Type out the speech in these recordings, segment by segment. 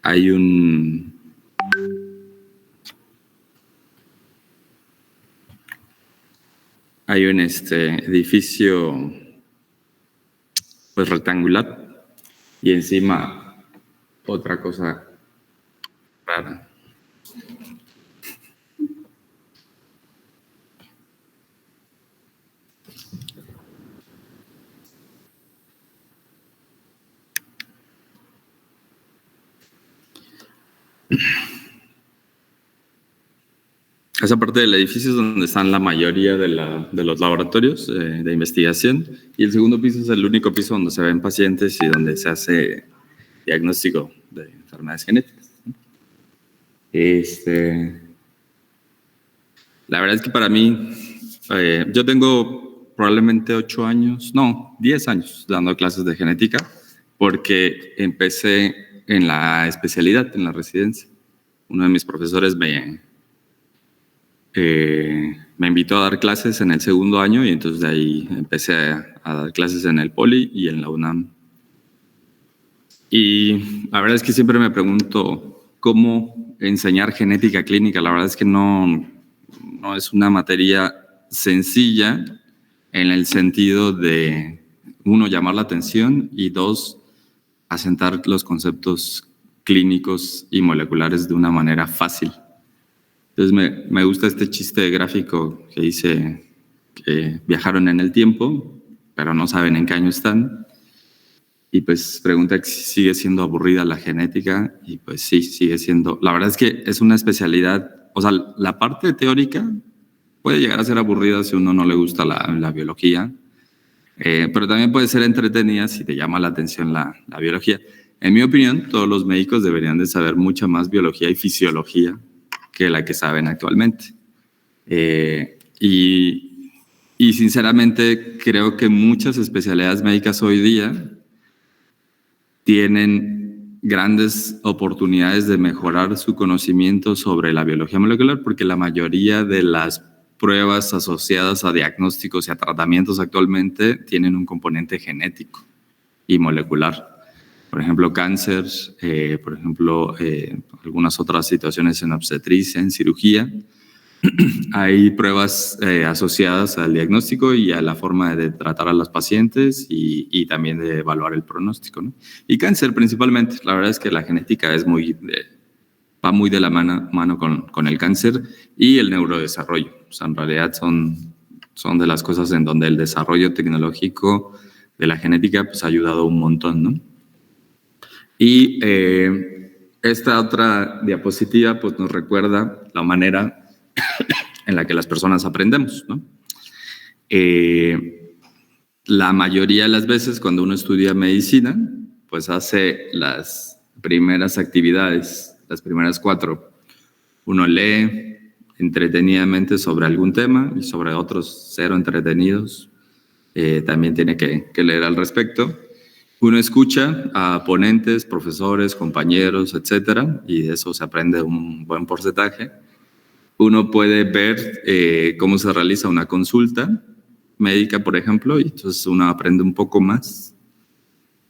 hay un edificio pues rectangular y encima otra cosa rara. Esa parte del edificio es donde están la mayoría de los laboratorios de investigación, y el segundo piso es el único piso donde se ven pacientes y donde se hace diagnóstico de enfermedades genéticas. La verdad es que para mí, yo tengo probablemente 10 años dando clases de genética, porque empecé en la especialidad, en la residencia. Uno de mis profesores me invitó a dar clases en el segundo año, y entonces de ahí empecé a dar clases en el Poli y en la UNAM. Y la verdad es que siempre me pregunto cómo enseñar genética clínica. La verdad es que no es una materia sencilla en el sentido de, uno, llamar la atención, y dos, asentar los conceptos clínicos y moleculares de una manera fácil. Entonces me gusta este chiste gráfico que dice que viajaron en el tiempo, pero no saben en qué año están. Y pues pregunta si sigue siendo aburrida la genética, y pues sí, sigue siendo. La verdad es que es una especialidad, o sea, la parte teórica puede llegar a ser aburrida si uno no le gusta la biología, pero también puede ser entretenida si te llama la atención la biología. En mi opinión, todos los médicos deberían de saber mucha más biología y fisiología que la que saben actualmente. Y sinceramente creo que muchas especialidades médicas hoy día tienen grandes oportunidades de mejorar su conocimiento sobre la biología molecular, porque la mayoría de las pruebas asociadas a diagnósticos y a tratamientos actualmente tienen un componente genético y molecular. Por ejemplo, cáncer, por ejemplo, algunas otras situaciones en obstetricia, en cirugía. Hay pruebas asociadas al diagnóstico y a la forma de tratar a los pacientes, y también de evaluar el pronóstico, ¿no? Y cáncer principalmente. La verdad es que la genética va muy de la mano con el cáncer y el neurodesarrollo. O sea, en realidad son de las cosas en donde el desarrollo tecnológico de la genética pues, ha ayudado un montón, ¿no? Y esta otra diapositiva pues, nos recuerda la manera en la que las personas aprendemos, ¿no? La mayoría de las veces cuando uno estudia medicina, pues hace las primeras actividades, las primeras 4. Uno lee entretenidamente sobre algún tema, y sobre otros 0 entretenidos. También tiene que leer al respecto. Uno escucha a ponentes, profesores, compañeros, etcétera, y de eso se aprende un buen porcentaje. Uno puede ver cómo se realiza una consulta médica, por ejemplo, y entonces uno aprende un poco más.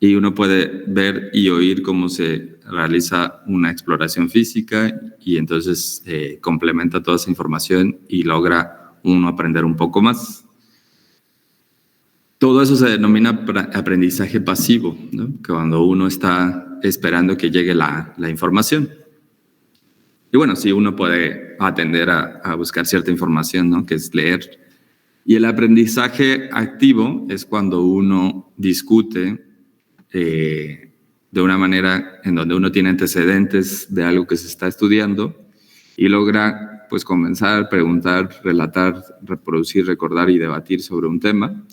Y uno puede ver y oír cómo se realiza una exploración física, y entonces complementa toda esa información y logra uno aprender un poco más. Todo eso se denomina aprendizaje pasivo, ¿no? Cuando uno está esperando que llegue la información. Y bueno, sí, uno puede atender a buscar cierta información, ¿no? Que es leer. Y el aprendizaje activo es cuando uno discute de una manera en donde uno tiene antecedentes de algo que se está estudiando y logra pues comenzar, preguntar, relatar, reproducir, recordar y debatir sobre un tema.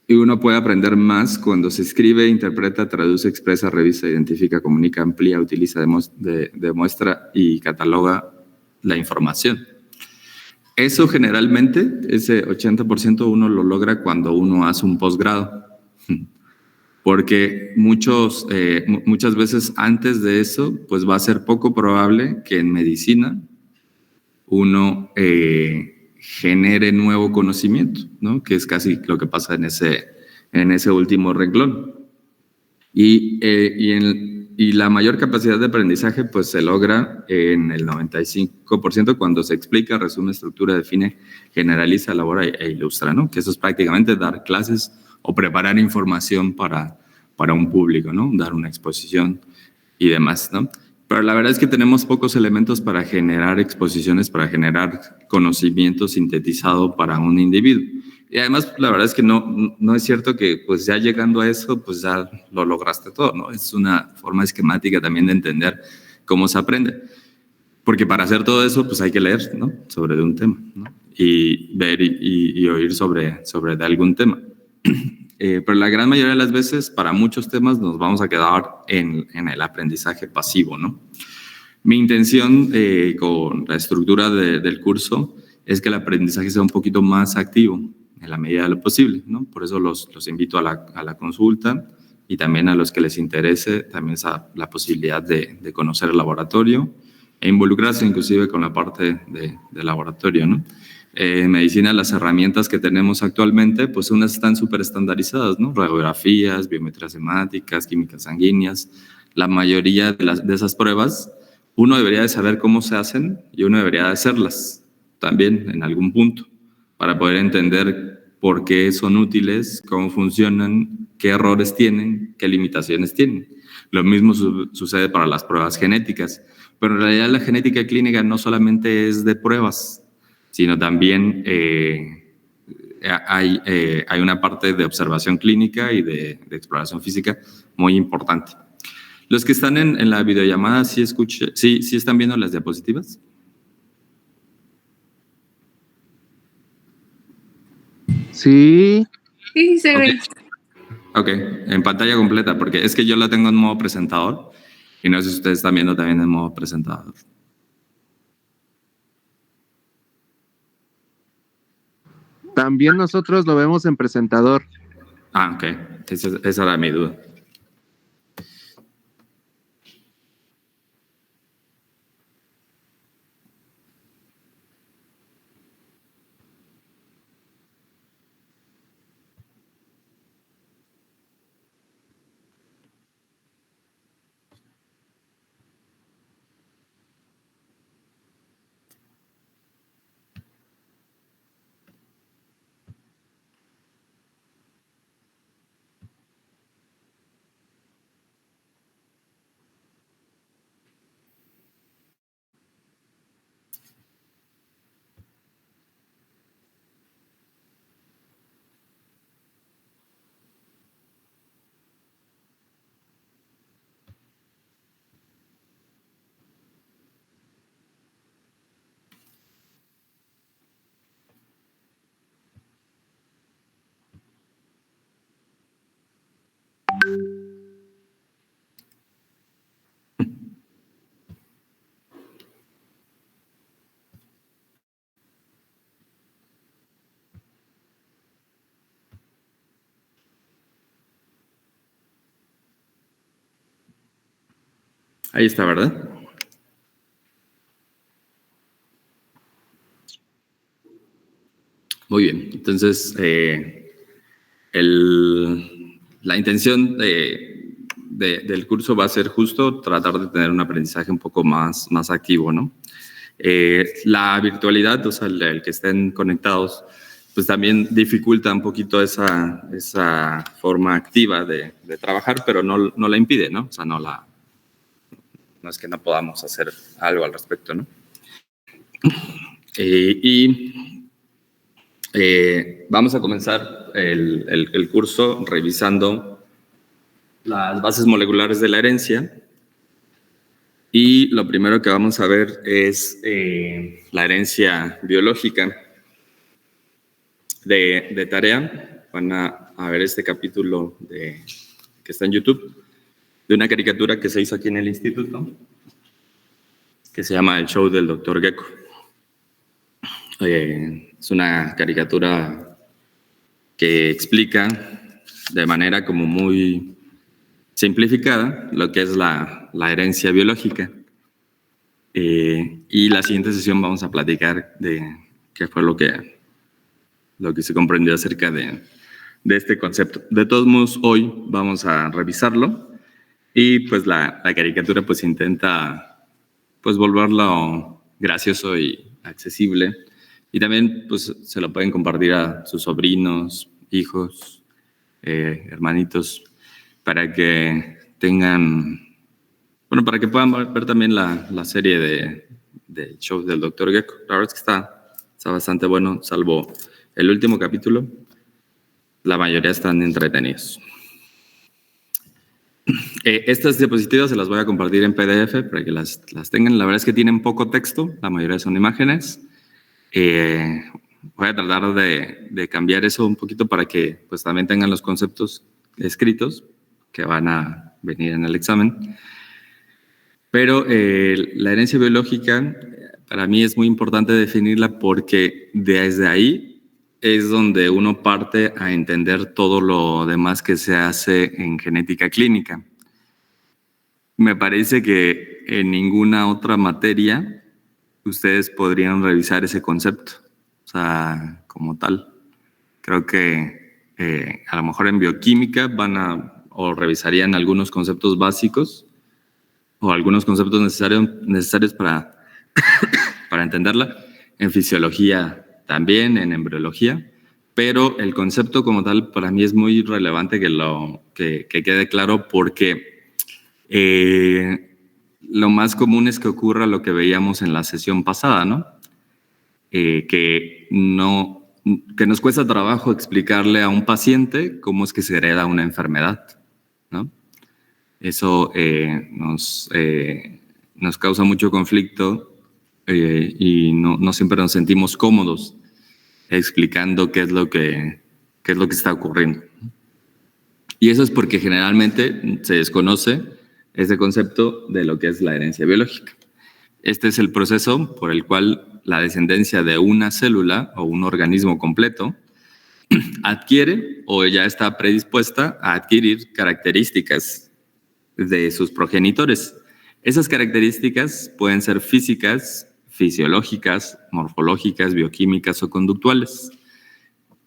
Y uno puede aprender más cuando se escribe, interpreta, traduce, expresa, revisa, identifica, comunica, amplía, utiliza, demuestra y cataloga la información. Eso generalmente, ese 80% uno lo logra cuando uno hace un posgrado. Porque muchas veces antes de eso, pues va a ser poco probable que en medicina uno genere nuevo conocimiento, ¿no? Que es casi lo que pasa en ese último renglón. Y Y la mayor capacidad de aprendizaje pues se logra en el 95% cuando se explica, resume, estructura, define, generaliza, elabora e ilustra, ¿no? Que eso es prácticamente dar clases o preparar información para un público, ¿no? Dar una exposición y demás, ¿no? Pero la verdad es que tenemos pocos elementos para generar exposiciones, para generar conocimiento sintetizado para un individuo. Y además, la verdad es que no es cierto que pues ya llegando a eso, pues ya lo lograste todo, ¿no? Es una forma esquemática también de entender cómo se aprende. Porque para hacer todo eso, pues hay que leer, ¿no? Sobre un tema, ¿no? Y ver y oír sobre de algún tema. Pero la gran mayoría de las veces, para muchos temas, nos vamos a quedar en el aprendizaje pasivo, ¿no? Mi intención con la estructura del curso es que el aprendizaje sea un poquito más activo en la medida de lo posible, ¿no? Por eso los invito a la consulta y también a los que les interese también la posibilidad de conocer el laboratorio e involucrarse inclusive con la parte de laboratorio, ¿no? En medicina, las herramientas que tenemos actualmente, pues unas están súper estandarizadas, ¿no? Radiografías, biometrías hemáticas, químicas sanguíneas. La mayoría de esas pruebas, uno debería de saber cómo se hacen y uno debería de hacerlas también en algún punto para poder entender por qué son útiles, cómo funcionan, qué errores tienen, qué limitaciones tienen. Lo mismo sucede para las pruebas genéticas, pero en realidad la genética clínica no solamente es de pruebas, sino también hay una parte de observación clínica y de exploración física muy importante. Los que están en la videollamada, ¿sí están viendo las diapositivas? Sí. Sí, se ve. Ok, en pantalla completa, porque es que yo la tengo en modo presentador y no sé si ustedes están viendo también en modo presentador. También nosotros lo vemos en presentador. Ah, ok. Esa era mi duda. Ahí está, ¿verdad? Muy bien. Entonces, la intención del curso va a ser justo tratar de tener un aprendizaje un poco más activo, ¿no? La virtualidad, o sea, el que estén conectados, pues también dificulta un poquito esa forma activa de trabajar, pero no la impide, ¿no? O sea, no es que no podamos hacer algo al respecto, ¿no? Vamos a comenzar el curso revisando las bases moleculares de la herencia. Y lo primero que vamos a ver es la herencia biológica. De tarea, van a ver este capítulo que está en YouTube, de una caricatura que se hizo aquí en el instituto, que se llama El Show del Dr. Gecko. Es una caricatura que explica de manera como muy simplificada lo que es la herencia biológica. Y la siguiente sesión vamos a platicar de qué fue lo que se comprendió acerca de este concepto. De todos modos, hoy vamos a revisarlo Y pues la caricatura pues intenta pues volverlo gracioso y accesible. Y también pues se lo pueden compartir a sus sobrinos, hijos, hermanitos, para que tengan, bueno, para que puedan ver también la serie de shows del Dr. Gecko. La verdad es que está bastante bueno, salvo el último capítulo. La mayoría están entretenidos. Estas diapositivas se las voy a compartir en PDF para que las tengan. La verdad es que tienen poco texto, la mayoría son imágenes. Voy a tratar de cambiar eso un poquito para que pues, también tengan los conceptos escritos que van a venir en el examen. Pero la herencia biológica para mí es muy importante definirla porque desde ahí es donde uno parte a entender todo lo demás que se hace en genética clínica. Me parece que en ninguna otra materia ustedes podrían revisar ese concepto, o sea, como tal. Creo que a lo mejor en bioquímica o revisarían algunos conceptos básicos o algunos conceptos necesarios para entenderla. En fisiología también, en embriología, pero el concepto como tal para mí es muy relevante que quede claro porque lo más común es que ocurra lo que veíamos en la sesión pasada, ¿no? Que nos cuesta trabajo explicarle a un paciente cómo es que se hereda una enfermedad, ¿no? Eso nos causa mucho conflicto y no siempre nos sentimos cómodos explicando qué es lo que está ocurriendo. Y eso es porque generalmente se desconoce ese concepto de lo que es la herencia biológica. Este es el proceso por el cual la descendencia de una célula o un organismo completo adquiere o ya está predispuesta a adquirir características de sus progenitores. Esas características pueden ser físicas, fisiológicas, morfológicas, bioquímicas o conductuales.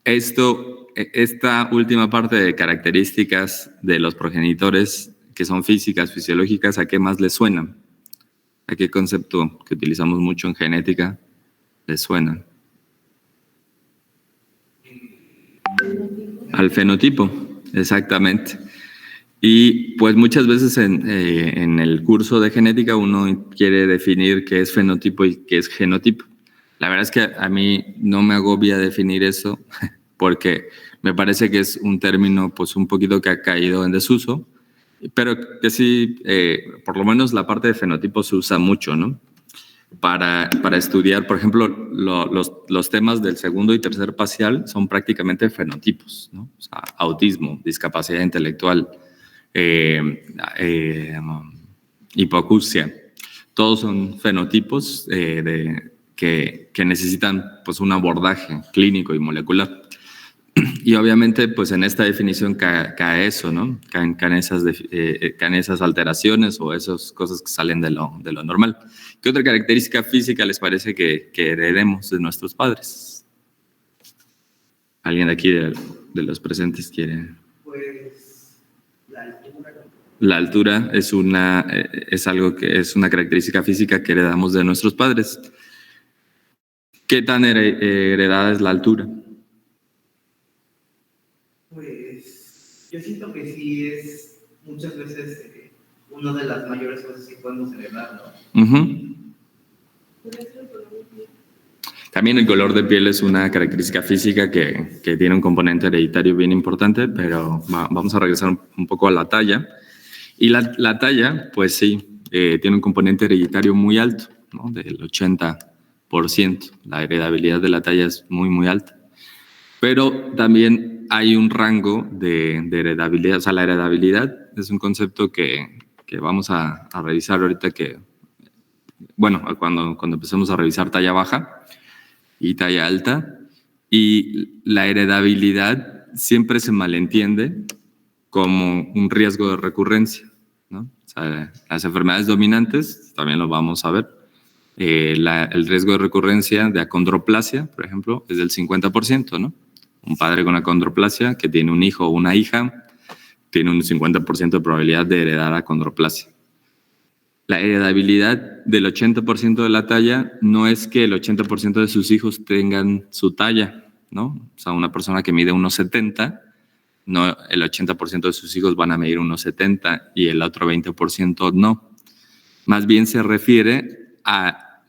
Esta última parte de características de los progenitores que son físicas, fisiológicas, ¿a qué más les suena? ¿A qué concepto que utilizamos mucho en genética les suena? Al fenotipo, exactamente. Y pues muchas veces en el curso de genética uno quiere definir qué es fenotipo y qué es genotipo. La verdad es que a mí no me agobia definir eso porque me parece que es un término pues un poquito que ha caído en desuso, pero que sí, por lo menos la parte de fenotipo se usa mucho, ¿no? Para estudiar, por ejemplo, los temas del segundo y tercer parcial son prácticamente fenotipos, ¿no? O sea, autismo, discapacidad intelectual, hipoacusia, todos son fenotipos que necesitan pues, un abordaje clínico y molecular. Y obviamente, pues en esta definición cae eso, ¿no? Caen esas alteraciones o esas cosas que salen de lo normal. ¿Qué otra característica física les parece que heredemos de nuestros padres? ¿Alguien de aquí de los presentes quiere? Pues la altura. La altura es algo que es una característica física que heredamos de nuestros padres. ¿Qué tan heredada es la altura? Pues yo siento que sí es muchas veces una de las mayores cosas que podemos heredar, ¿no? Uh-huh. También el color de piel es una característica física que tiene un componente hereditario bien importante, pero vamos a regresar un poco a la talla. Y la talla, pues sí, tiene un componente hereditario muy alto, ¿no? Del 80%. La heredabilidad de la talla es muy, muy alta. Pero también hay un rango de heredabilidad. O sea, la heredabilidad es un concepto que vamos a revisar ahorita cuando empecemos a revisar talla baja y talla alta. Y la heredabilidad siempre se malentiende como un riesgo de recurrencia, ¿no? O sea, las enfermedades dominantes, también lo vamos a ver, el riesgo de recurrencia de acondroplasia, por ejemplo, es del 50%, ¿no? Un padre con acondroplasia que tiene un hijo o una hija tiene un 50% de probabilidad de heredar acondroplasia. La heredabilidad del 80% de la talla no es que el 80% de sus hijos tengan su talla, ¿no? O sea, una persona que mide 1,70, no, el 80% de sus hijos van a medir 1,70 y el otro 20% no. Más bien se refiere a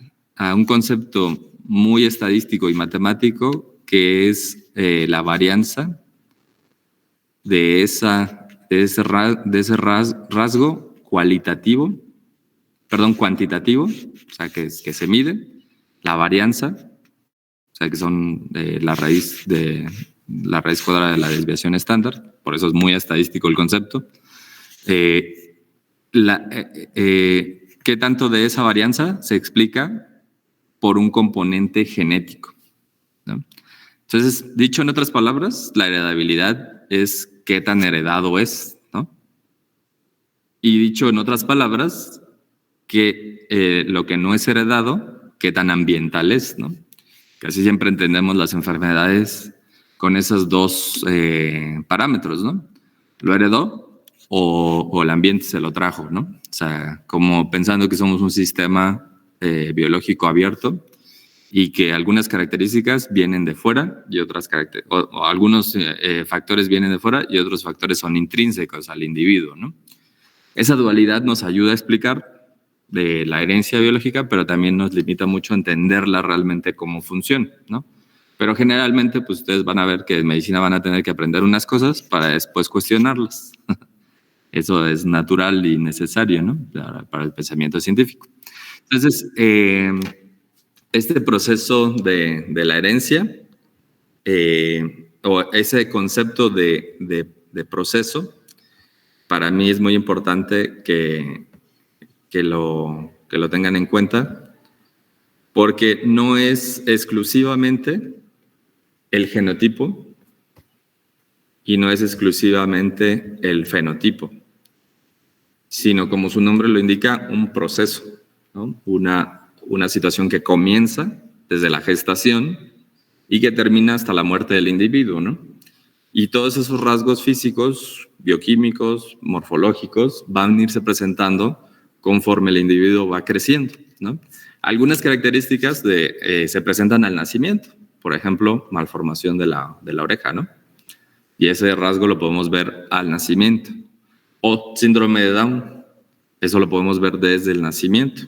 un concepto muy estadístico y matemático que es la varianza de ese rasgo cuantitativo, o sea, que se mide, la varianza, o sea, que son la raíz cuadrada de la desviación estándar, por eso es muy estadístico el concepto. ¿Qué tanto de esa varianza se explica por un componente genético, ¿no? Entonces, dicho en otras palabras, la heredabilidad es qué tan heredado es, ¿no? Y dicho en otras palabras, que lo que no es heredado, qué tan ambiental es, ¿no? Casi siempre entendemos las enfermedades con esos dos parámetros, ¿no? Lo heredó o el ambiente se lo trajo, ¿no? O sea, como pensando que somos un sistema biológico abierto y que algunas características vienen de fuera y otras o algunos factores vienen de fuera y otros factores son intrínsecos al individuo, ¿no? Esa dualidad nos ayuda a explicar de la herencia biológica, pero también nos limita mucho a entenderla realmente cómo funciona, ¿no? Pero generalmente, pues ustedes van a ver que en medicina van a tener que aprender unas cosas para después cuestionarlas. Eso es natural y necesario, ¿no? Para el pensamiento científico. Entonces, este proceso de la herencia, o ese concepto de proceso, para mí es muy importante que lo tengan en cuenta, porque no es exclusivamente el genotipo y no es exclusivamente el fenotipo, sino, como su nombre lo indica, un proceso, ¿no? Una situación que comienza desde la gestación y que termina hasta la muerte del individuo, ¿no? Y todos esos rasgos físicos, bioquímicos, morfológicos, van a irse presentando conforme el individuo va creciendo, ¿no? Algunas características se presentan al nacimiento, por ejemplo, malformación de la oreja, ¿no? Y ese rasgo lo podemos ver al nacimiento. O síndrome de Down, eso lo podemos ver desde el nacimiento.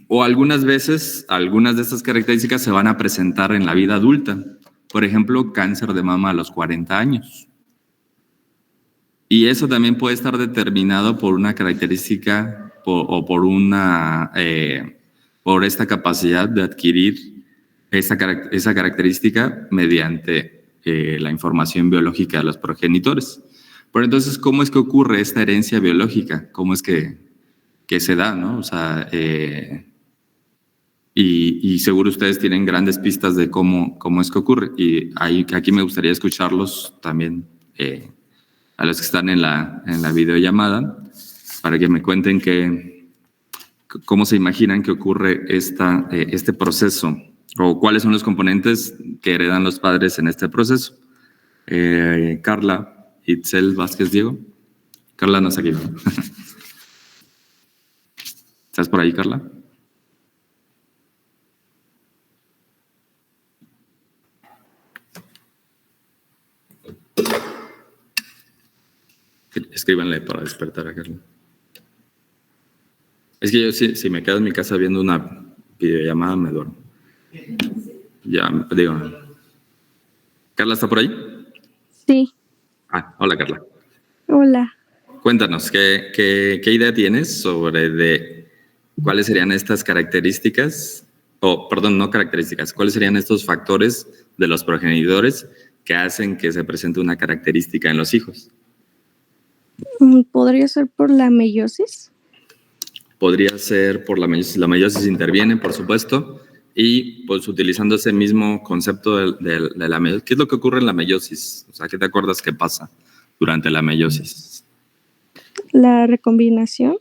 O algunas veces, algunas de estas características se van a presentar en la vida adulta. Por ejemplo, cáncer de mama a los 40 años. Y eso también puede estar determinado por una característica por esta capacidad de adquirir esa característica mediante la información biológica de los progenitores. Pero entonces, ¿cómo es que ocurre esta herencia biológica? ¿Cómo es que se da, ¿no? O sea, y seguro ustedes tienen grandes pistas de cómo es que ocurre. Y aquí me gustaría escucharlos también, a los que están en la videollamada, para que me cuenten cómo se imaginan que ocurre este proceso, o cuáles son los componentes que heredan los padres en este proceso. Carla, Itzel Vázquez Diego. Carla no está aquí, ¿no? ¿Estás por ahí, Carla? Escríbanle para despertar a Carla. Es que yo si me quedo en mi casa viendo una videollamada me duermo. Ya, digo. ¿Carla está por ahí? Sí. Hola, Carla. Hola. Cuéntanos, ¿qué idea tienes sobre cuáles serían estas características, no características, cuáles serían estos factores de los progenitores que hacen que se presente una característica en los hijos? ¿Podría ser por la meiosis? Podría ser por la meiosis. La meiosis interviene, por supuesto, y pues utilizando ese mismo concepto de la meiosis. ¿Qué es lo que ocurre en la meiosis? O sea, ¿qué te acuerdas que pasa durante la meiosis? La recombinación.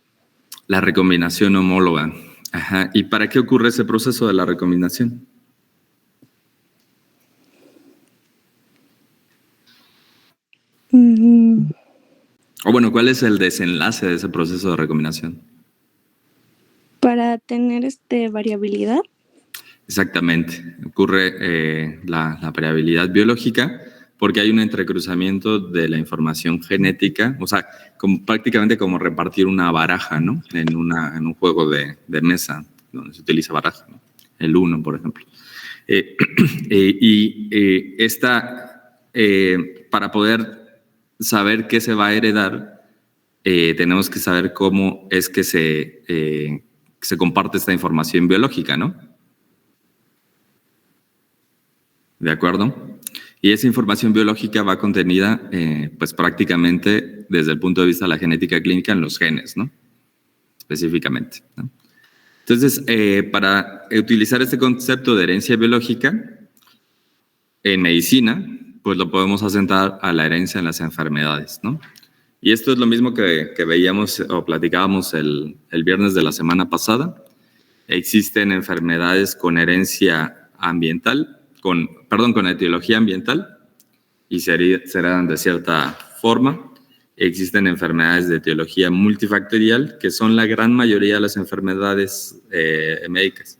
La recombinación homóloga. Ajá. ¿Y para qué ocurre ese proceso de la recombinación? O bueno, ¿cuál es el desenlace de ese proceso de recombinación? Para tener variabilidad. Exactamente. Ocurre la variabilidad biológica porque hay un entrecruzamiento de la información genética, o sea, prácticamente como repartir una baraja, ¿no? En un juego de mesa donde se utiliza baraja, ¿no? El uno, por ejemplo. Para poder saber qué se va a heredar, tenemos que saber cómo es que se comparte esta información biológica, ¿no? ¿De acuerdo? Y esa información biológica va contenida, pues prácticamente desde el punto de vista de la genética clínica en los genes, ¿no? Específicamente, ¿no? Entonces, para utilizar este concepto de herencia biológica en medicina, pues lo podemos asentar a la herencia en las enfermedades, ¿no? Y esto es lo mismo que veíamos o platicábamos el viernes de la semana pasada. Existen enfermedades con herencia ambiental, con etiología ambiental y se heredan de cierta forma. Existen enfermedades de etiología multifactorial, que son la gran mayoría de las enfermedades médicas.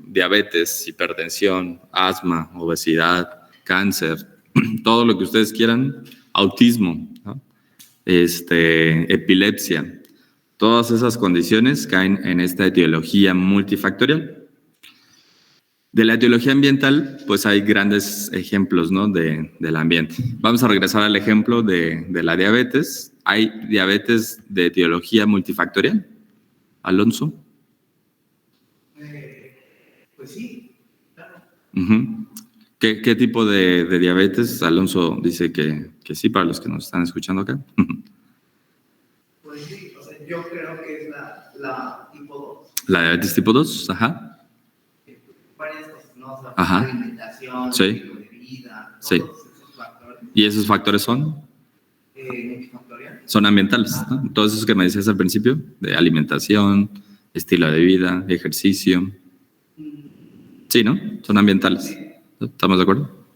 Diabetes, hipertensión, asma, obesidad, cáncer, todo lo que ustedes quieran, autismo, ¿no? Epilepsia. Todas esas condiciones caen en esta etiología multifactorial. De la etiología ambiental, pues hay grandes ejemplos, ¿no? del ambiente. Vamos a regresar al ejemplo de la diabetes. ¿Hay diabetes de etiología multifactorial? ¿Alonso? Pues sí, claro. Uh-huh. ¿Qué tipo de diabetes? Alonso dice que sí, para los que nos están escuchando acá. Pues sí, o sea, yo creo que es la tipo 2. La diabetes tipo 2, ajá. Varias cosas, ¿no? O sea, Ajá. alimentación, Sí. estilo de vida, Sí. todos esos factores. ¿Y esos factores son? Multifactorial. Son ambientales, ¿no? Todos esos que me decías al principio, de alimentación, estilo de vida, ejercicio. Sí, ¿no? Son ambientales. ¿Estamos de acuerdo?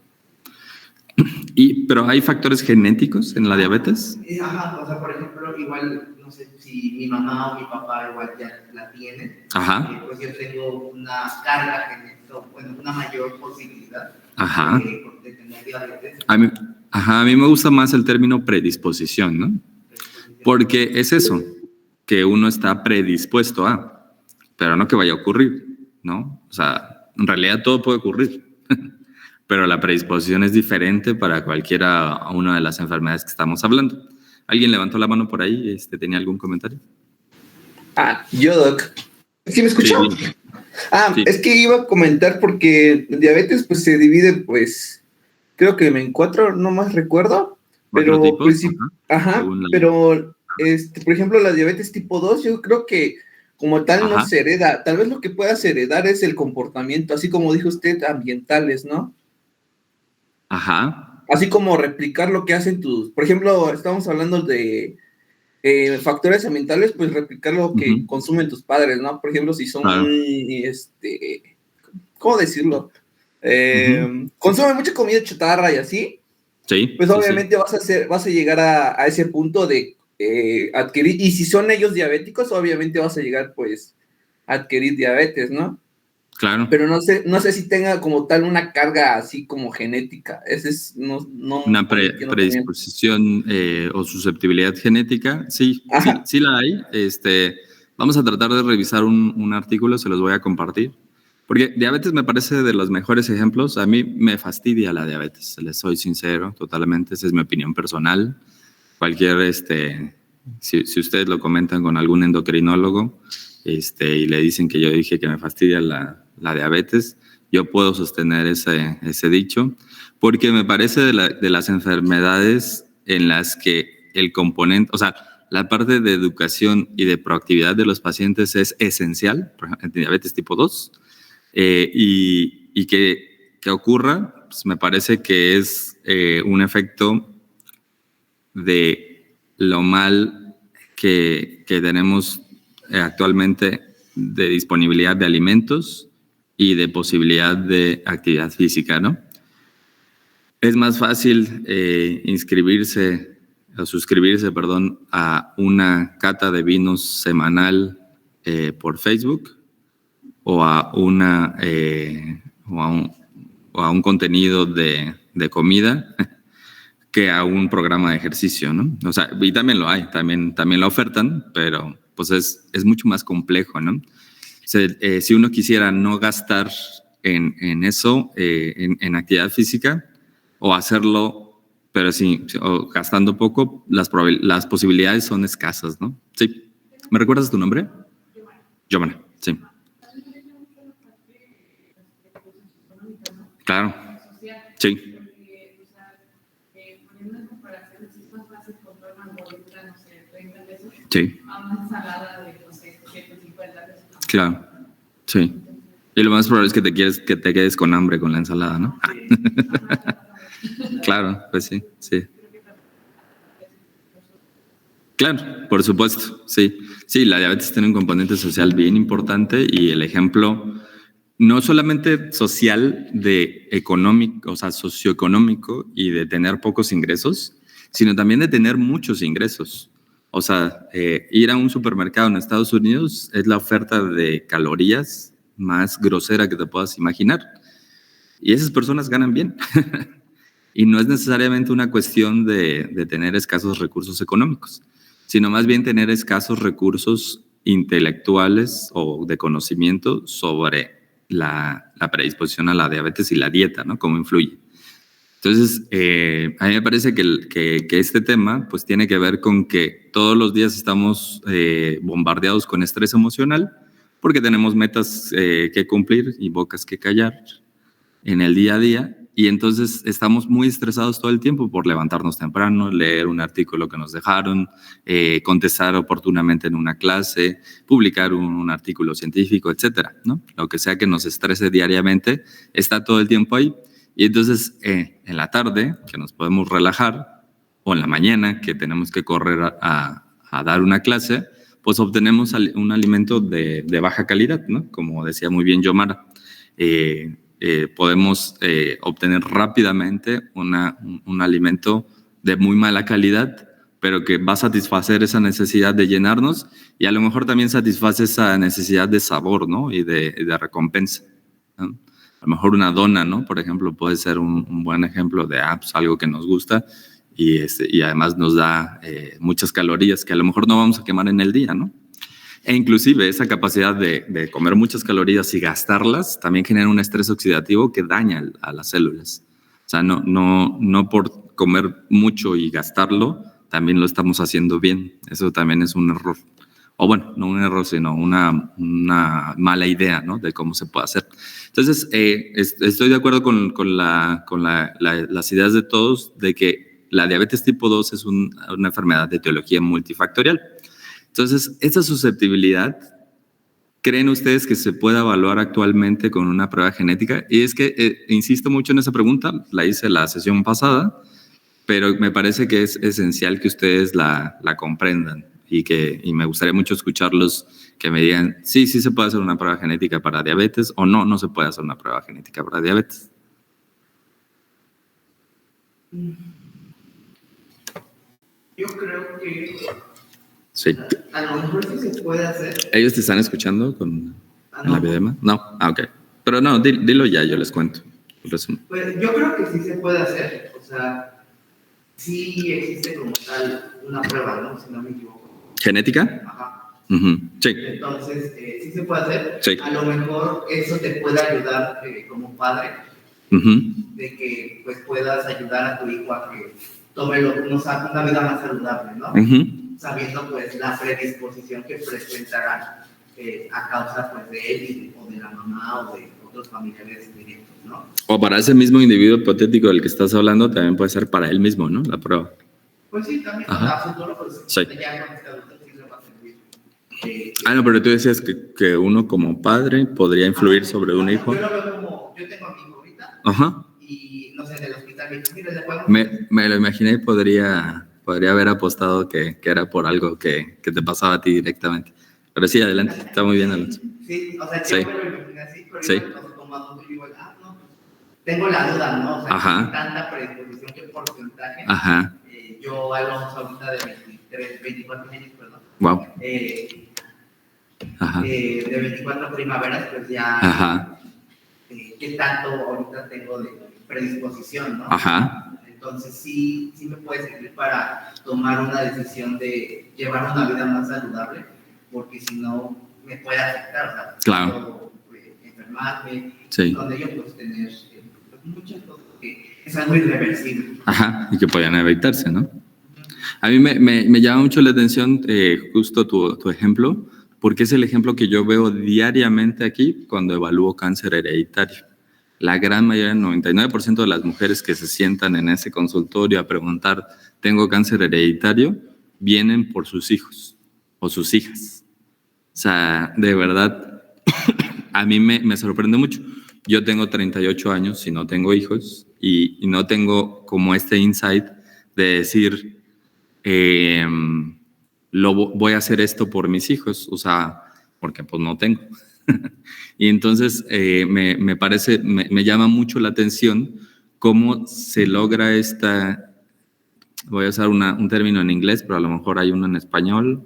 Pero ¿hay factores genéticos en la diabetes? Ajá, o sea, por ejemplo, igual, no sé si mi mamá o mi papá igual ya la tienen. Ajá. Pues yo tengo una carga genética, bueno, una mayor posibilidad Ajá. de tener diabetes. A mí me gusta más el término predisposición, ¿no? Porque es eso, que uno está predispuesto a, pero no que vaya a ocurrir, ¿no? O sea, en realidad todo puede ocurrir, pero la predisposición es diferente para cualquiera una de las enfermedades que estamos hablando. ¿Alguien levantó la mano por ahí? ¿Tenía algún comentario? Yo, Doc. ¿Sí me escuchó? Sí. Sí. Es que iba a comentar porque diabetes pues se divide pues, creo que en 4, no más recuerdo, pero tipos, pues sí, pero por ejemplo la diabetes tipo 2 yo creo que como tal no se hereda, tal vez lo que puedas heredar es el comportamiento, así como dijo usted, ambientales, ¿no? Ajá. Así como replicar lo que hacen por ejemplo, estamos hablando de factores ambientales, pues replicar lo que consumen tus padres, ¿no? Por ejemplo, si son muy, ¿cómo decirlo? Consumen mucha comida chatarra y así, sí, pues obviamente vas a llegar a ese punto de adquirir, y si son ellos diabéticos, obviamente vas a llegar pues a adquirir diabetes, ¿no? Claro. Pero no sé si tenga como tal una carga así como genética. Ese es una predisposición o susceptibilidad genética. Sí la hay. Vamos a tratar de revisar un artículo, se los voy a compartir. Porque diabetes me parece de los mejores ejemplos. A mí me fastidia la diabetes, les soy sincero, totalmente. Esa es mi opinión personal. Cualquier, si ustedes lo comentan con algún endocrinólogo, y le dicen que yo dije que me fastidia la diabetes, yo puedo sostener ese dicho, porque me parece de las enfermedades en las que el componente, o sea, la parte de educación y de proactividad de los pacientes es esencial, por ejemplo, en diabetes tipo 2, y que ocurra, pues me parece que es un efecto de lo mal que tenemos actualmente de disponibilidad de alimentos y de posibilidad de actividad física, ¿no? Es más fácil inscribirse suscribirse, perdón, a una cata de vinos semanal por Facebook o a un contenido de comida que a un programa de ejercicio, ¿no? O sea, y también lo hay, también lo ofertan, pero pues es mucho más complejo, ¿no? O sea, si uno quisiera no gastar en eso, en actividad física, o hacerlo, pero sí, o gastando poco, las posibilidades son escasas, ¿no? Sí. ¿Me recuerdas tu nombre? Giovanna, sí. Claro. Sí. Sí. A una ensalada de, no sé, 150 pesos. Claro, sí. Y lo más probable es que te quedes con hambre con la ensalada, ¿no? Claro, pues sí, sí. Claro, por supuesto, sí. Sí, la diabetes tiene un componente social bien importante y el ejemplo no solamente social de económico, o sea, socioeconómico y de tener pocos ingresos, sino también de tener muchos ingresos. O sea, ir a un supermercado en Estados Unidos es la oferta de calorías más grosera que te puedas imaginar. Y esas personas ganan bien. Y no es necesariamente una cuestión de tener escasos recursos económicos, sino más bien tener escasos recursos intelectuales o de conocimiento sobre la predisposición a la diabetes y la dieta, ¿no? Cómo influye. Entonces, a mí me parece que este tema pues tiene que ver con que todos los días estamos bombardeados con estrés emocional porque tenemos metas que cumplir y bocas que callar en el día a día, y entonces estamos muy estresados todo el tiempo por levantarnos temprano, leer un artículo que nos dejaron, contestar oportunamente en una clase, publicar un artículo científico, etcétera, ¿no? Lo que sea que nos estrese diariamente está todo el tiempo ahí. Y entonces en la tarde, que nos podemos relajar, o en la mañana, que tenemos que correr a dar una clase, pues obtenemos un alimento de baja calidad, ¿no? Como decía muy bien Yomara. Podemos obtener rápidamente un alimento de muy mala calidad, pero que va a satisfacer esa necesidad de llenarnos y a lo mejor también satisface esa necesidad de sabor, ¿no? Y de recompensa, ¿no? A lo mejor una dona, ¿no? Por ejemplo, puede ser un buen ejemplo de pues, algo que nos gusta y además nos da muchas calorías que a lo mejor no vamos a quemar en el día, ¿no? E inclusive esa capacidad de comer muchas calorías y gastarlas también genera un estrés oxidativo que daña a las células. O sea, no por comer mucho y gastarlo, también lo estamos haciendo bien. Eso también es un error. O bueno, no un error, sino una mala idea, ¿no? De cómo se puede hacer. Entonces, estoy de acuerdo con las ideas de todos de que la diabetes tipo 2 es una enfermedad de etiología multifactorial. Entonces, esa susceptibilidad, ¿creen ustedes que se pueda evaluar actualmente con una prueba genética? Y es que insisto mucho en esa pregunta, la hice la sesión pasada, pero me parece que es esencial que ustedes la comprendan y me gustaría mucho escucharlos que me digan, sí se puede hacer una prueba genética para diabetes o no se puede hacer una prueba genética para diabetes. Yo creo que Sí. a lo mejor sí se puede hacer. ¿Ellos te están escuchando con la videoma? No. Ok. Pero no, dilo ya, yo les cuento. Pues yo creo que sí se puede hacer. O sea, sí existe como tal una prueba, ¿no? Si no me equivoco. ¿Genética? Ajá. Sí. Entonces, sí se puede hacer. Sí. A lo mejor eso te puede ayudar como padre, de que pues puedas ayudar a tu hijo a que tome una vida más saludable, ¿no? Sabiendo pues la predisposición que presentará a causa pues de él o de la mamá o de otros familiares directos, ¿no? O para ese mismo individuo hipotético del que estás hablando, también puede ser para él mismo, ¿no? La prueba. Pues sí, también. Ajá. A futuro, pues sí. ya con este adulto sí le va a servir. No, pero tú decías que uno como padre podría influir sobre un hijo. Yo lo veo como, yo tengo a mi hijo ahorita. Ajá. Y no sé, en el hospital, mira, le podemos... Me lo imaginé y podría haber apostado que era por algo que te pasaba a ti directamente. Pero sí, adelante, está muy bien, Alonso. Sí, o sea, sí. yo me lo imaginé así, pero sí. como adulto digo, no, tengo la duda, ¿no? O sea, Ajá. tanta predisposición, qué porcentaje. Ajá. yo hablamos ahorita de 24 años, perdón. Wow. De 24 primaveras, pues ya, ¿qué tanto ahorita tengo de predisposición, no? Entonces sí me puede servir para tomar una decisión de llevar una vida más saludable, porque si no me puede afectar, o sea, claro. Puedo enfermarme, sí. Con ello pues tener muchas cosas que es algo irreversible. Y que podían evitarse, ¿no? A mí me llama mucho la atención justo tu ejemplo, porque es el ejemplo que yo veo diariamente aquí cuando evalúo cáncer hereditario. La gran mayoría, el 99% de las mujeres que se sientan en ese consultorio a preguntar, ¿tengo cáncer hereditario?, vienen por sus hijos o sus hijas. O sea, de verdad, a mí me sorprende mucho. Yo tengo 38 años y no tengo hijos y no tengo como este insight de decir, voy a hacer esto por mis hijos, o sea, porque pues no tengo. Y entonces me parece, me llama mucho la atención cómo se logra esta, voy a usar un término en inglés, pero a lo mejor hay uno en español,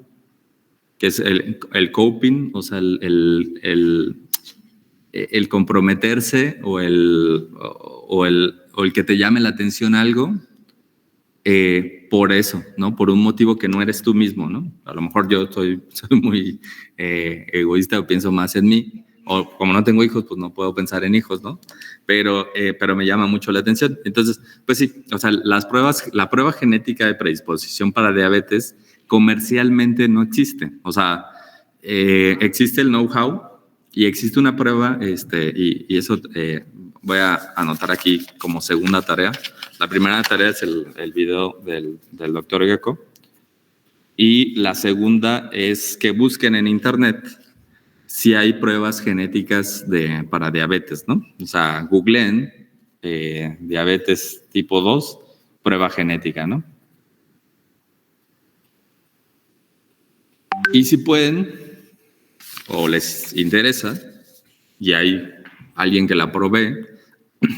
que es el coping, o sea, el comprometerse o el que te llame la atención algo por eso, ¿no? Por un motivo que no eres tú mismo, ¿no? A lo mejor yo soy muy egoísta o pienso más en mí, o como no tengo hijos, pues no puedo pensar en hijos, ¿no? Pero me llama mucho la atención. Entonces, pues sí, o sea, la prueba genética de predisposición para diabetes comercialmente no existe. O sea, existe el know-how y existe una prueba, y eso voy a anotar aquí como segunda tarea. La primera tarea es el video del doctor Gecko, y la segunda es que busquen en internet si hay pruebas genéticas para diabetes, ¿no? O sea, googleen diabetes tipo 2, prueba genética, ¿no? Y si pueden, o les interesa, y hay alguien que la provee,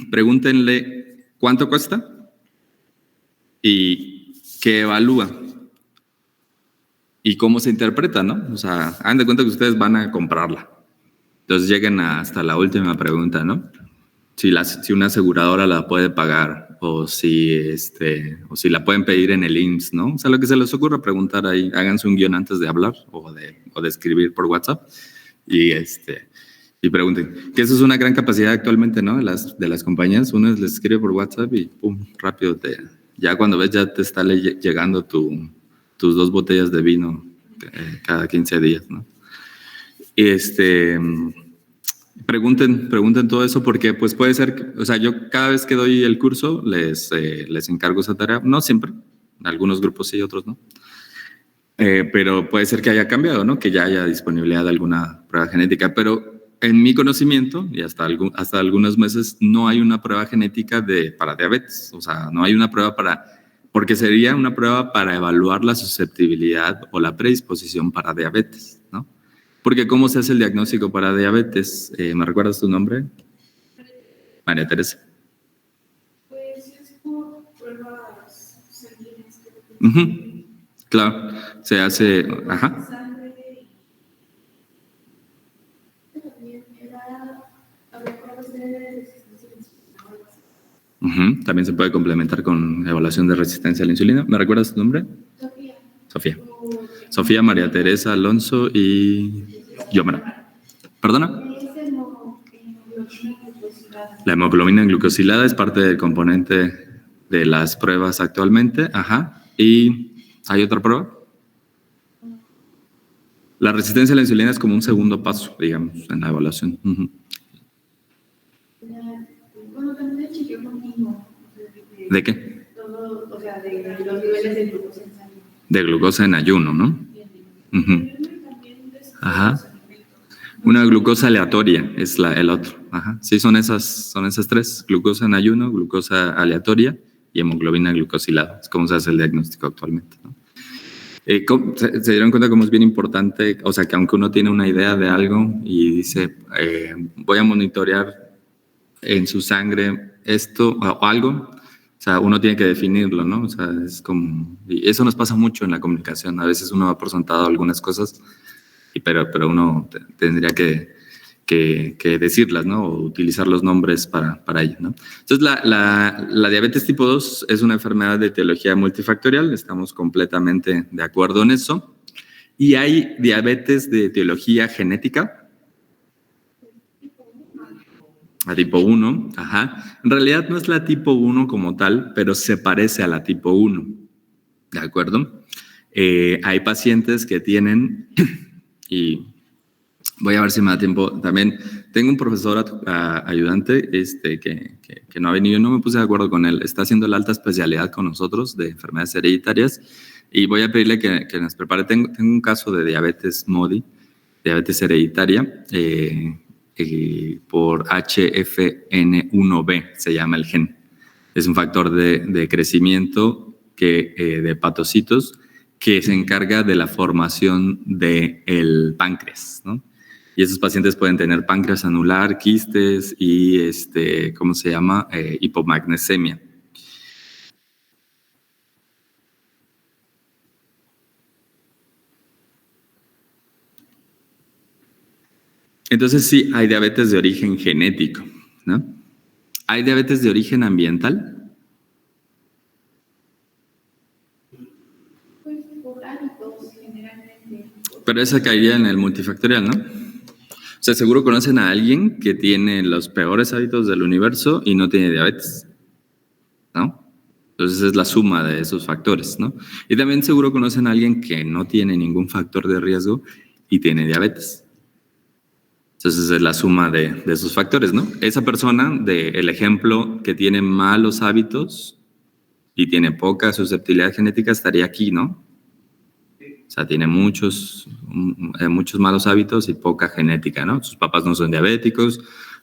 pregúntenle cuánto cuesta y qué evalúa y cómo se interpreta, ¿no? O sea, hagan de cuenta que ustedes van a comprarla. Entonces lleguen hasta la última pregunta, ¿no? Si una aseguradora la puede pagar o si la pueden pedir en el IMSS, ¿no? O sea, lo que se les ocurra preguntar ahí, háganse un guión antes de hablar o de escribir por WhatsApp y pregunten. Que eso es una gran capacidad actualmente, ¿no? De las compañías. Uno les escribe por WhatsApp y pum, rápido ya cuando ves ya te está llegando tus 2 botellas de vino cada 15 días, ¿no? Pregunten todo eso porque pues puede ser, o sea, yo cada vez que doy el curso les encargo esa tarea, no siempre, en algunos grupos sí, otros no, pero puede ser que haya cambiado, ¿no? Que ya haya disponibilidad de alguna prueba genética, pero en mi conocimiento y hasta algunos meses no hay una prueba genética para diabetes, o sea, no hay una prueba porque sería una prueba para evaluar la susceptibilidad o la predisposición para diabetes, ¿no? Porque ¿cómo se hace el diagnóstico para diabetes? ¿Me recuerdas tu nombre? María Teresa. Pues es por pruebas sanguíneas. Claro, se hace... Ajá. También se puede complementar con evaluación de resistencia a la insulina. ¿Me recuerdas tu nombre? Sofía. Sofía, María Teresa, Alonso y Yomara. ¿Perdona? La hemoglobina glucosilada es parte del componente de las pruebas actualmente. ¿Y hay otra prueba? La resistencia a la insulina es como un segundo paso, digamos, en la evaluación. ¿De qué? O sea, de los niveles de glucosa en sangre. De glucosa en ayuno, ¿no? Una glucosa aleatoria es el otro. Sí, son esas 3. Glucosa en ayuno, glucosa aleatoria y hemoglobina glucosilada. Es como se hace el diagnóstico actualmente, ¿no? ¿Se dieron cuenta cómo es bien importante? O sea, que aunque uno tiene una idea de algo y dice, voy a monitorear en su sangre esto o algo, o sea, uno tiene que definirlo, ¿no? O sea, es como... Y eso nos pasa mucho en la comunicación. A veces uno va por sentado algunas cosas, pero uno tendría que decirlas, ¿no? O utilizar los nombres para ello, ¿no? Entonces, la diabetes tipo 2 es una enfermedad de etiología multifactorial. Estamos completamente de acuerdo en eso. Y hay diabetes de etiología genética. A tipo 1, ajá. En realidad no es la tipo 1 como tal, pero se parece a la tipo 1, ¿de acuerdo? Hay pacientes que tienen, y voy a ver si me da tiempo, también tengo un profesor ayudante que no ha venido, no me puse de acuerdo con él, está haciendo la alta especialidad con nosotros de enfermedades hereditarias, y voy a pedirle que nos prepare. Tengo un caso de diabetes MODY, diabetes hereditaria, por HFN1B, se llama el gen. Es un factor de crecimiento de hepatocitos que se encarga de la formación del páncreas, ¿no? Y esos pacientes pueden tener páncreas anular, quistes y, ¿cómo se llama? Hipomagnesemia. Entonces sí, hay diabetes de origen genético, ¿no? ¿Hay diabetes de origen ambiental? Pues por hábitos, generalmente. Pero esa caería en el multifactorial, ¿no? O sea, seguro conocen a alguien que tiene los peores hábitos del universo y no tiene diabetes, ¿no? Entonces es la suma de esos factores, ¿no? Y también seguro conocen a alguien que no tiene ningún factor de riesgo y tiene diabetes. Entonces es la suma de esos factores, ¿no? Esa persona, el ejemplo que tiene malos hábitos y tiene poca susceptibilidad genética, estaría aquí, ¿no? O sea, tiene muchos malos hábitos y poca genética, ¿no? Sus papás no son diabéticos,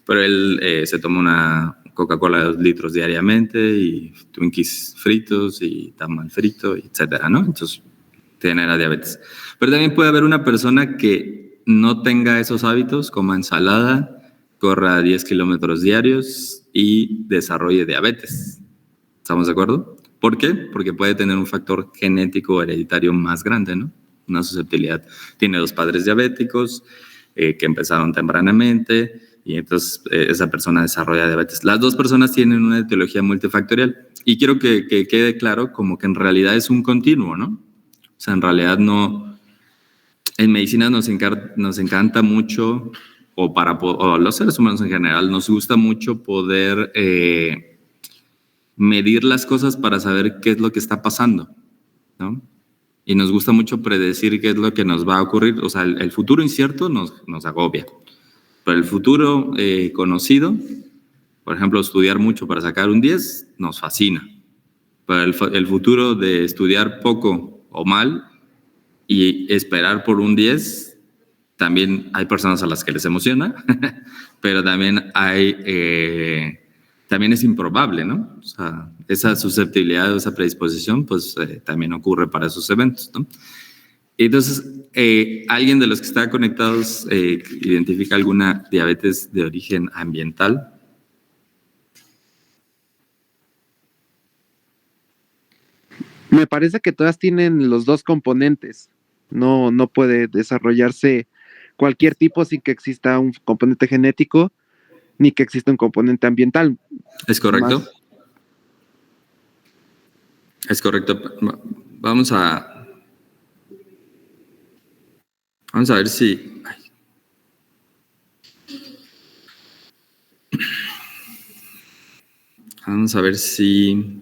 pero él se toma una Coca-Cola de 2 litros diariamente y Twinkies fritos y tamal frito, etcétera, ¿no? Entonces, genera diabetes. Pero también puede haber una persona que no tenga esos hábitos, coma ensalada, corra 10 kilómetros diarios y desarrolle diabetes. ¿Estamos de acuerdo? ¿Por qué? Porque puede tener un factor genético hereditario más grande, ¿no? Una susceptibilidad. Tiene 2 padres diabéticos que empezaron tempranamente y entonces esa persona desarrolla diabetes. Las 2 personas tienen una etiología multifactorial y quiero que quede claro como que en realidad es un continuo, ¿no? O sea, en realidad no... En medicina nos encanta mucho, o los seres humanos en general, nos gusta mucho poder medir las cosas para saber qué es lo que está pasando, ¿no? Y nos gusta mucho predecir qué es lo que nos va a ocurrir. O sea, el futuro incierto nos agobia. Pero el futuro conocido, por ejemplo, estudiar mucho para sacar un 10, nos fascina. Pero el futuro de estudiar poco o mal y esperar por un 10, también hay personas a las que les emociona, pero también también es improbable, ¿no? O sea, esa susceptibilidad o esa predisposición, pues también ocurre para esos eventos, ¿no? Entonces, ¿alguien de los que está conectados identifica alguna diabetes de origen ambiental? Me parece que todas tienen los 2 componentes. No puede desarrollarse cualquier tipo sin que exista un componente genético ni que exista un componente ambiental. ¿Es correcto? Es correcto. Vamos a ver si... Vamos a ver si...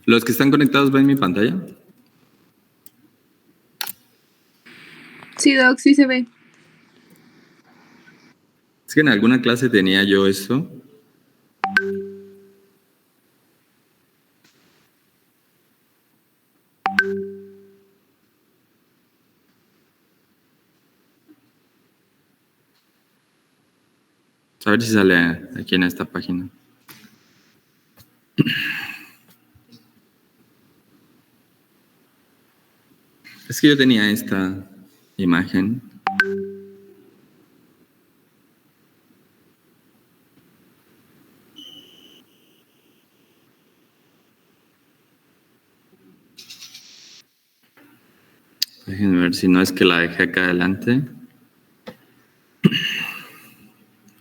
¿Los que están conectados ven mi pantalla? Sí, Doc, sí se ve. Es que en alguna clase tenía yo eso. A ver si sale aquí en esta página. Es que yo tenía esta imagen. Déjenme ver si no es que la dejé acá adelante.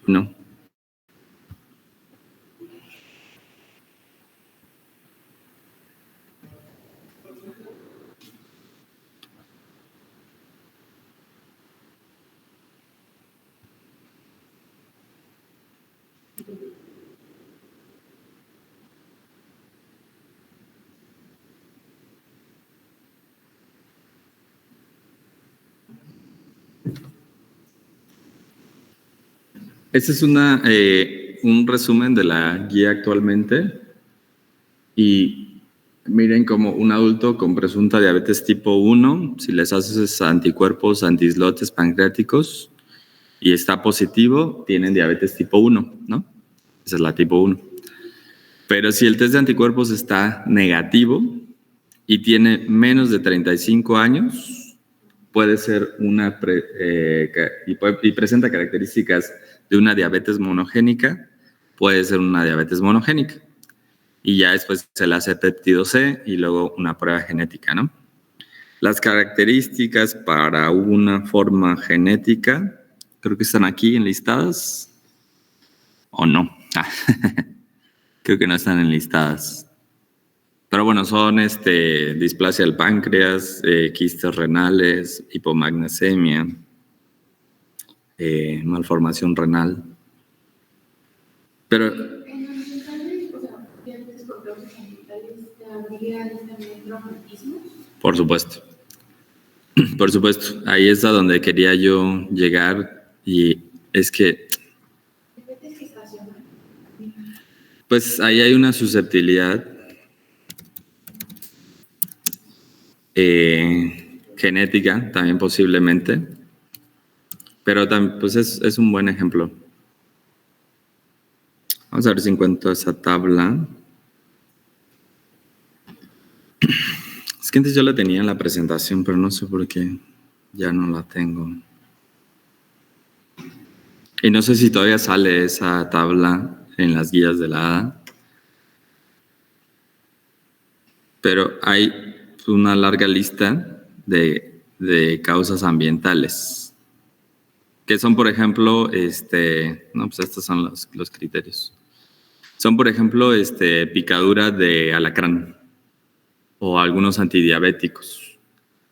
No. Este es un resumen de la guía actualmente y miren como un adulto con presunta diabetes tipo 1, si les haces anticuerpos antiislotes pancreáticos y está positivo, tienen diabetes tipo 1, ¿no? Esa es la tipo 1. Pero si el test de anticuerpos está negativo y tiene menos de 35 años, puede ser y presenta características de una diabetes monogénica, puede ser una diabetes monogénica. Y ya después se le hace péptido C y luego una prueba genética, ¿no? Las características para una forma genética, creo que están aquí enlistadas, ¿o no? Creo que no están enlistadas. Pero bueno, son displasia del páncreas, quistes renales, hipomagnesemia, malformación renal. Pero en los hospitales, o sea, diabetes por causas ambientales, ¿habría también traumatismos? Por supuesto. Por supuesto. Ahí es a donde quería yo llegar y es que ¿Diabetes gestacional? pues ahí hay una susceptibilidad genética también posiblemente, pero también pues es un buen ejemplo. Vamos a ver si encuentro esa tabla. Es que antes yo la tenía en la presentación, pero no sé por qué ya no la tengo. Y no sé si todavía sale esa tabla en las guías de la ADA. Pero hay una larga lista de causas ambientales. Que son, por ejemplo, no, pues estos son los criterios. Son, por ejemplo, picadura de alacrán o algunos antidiabéticos,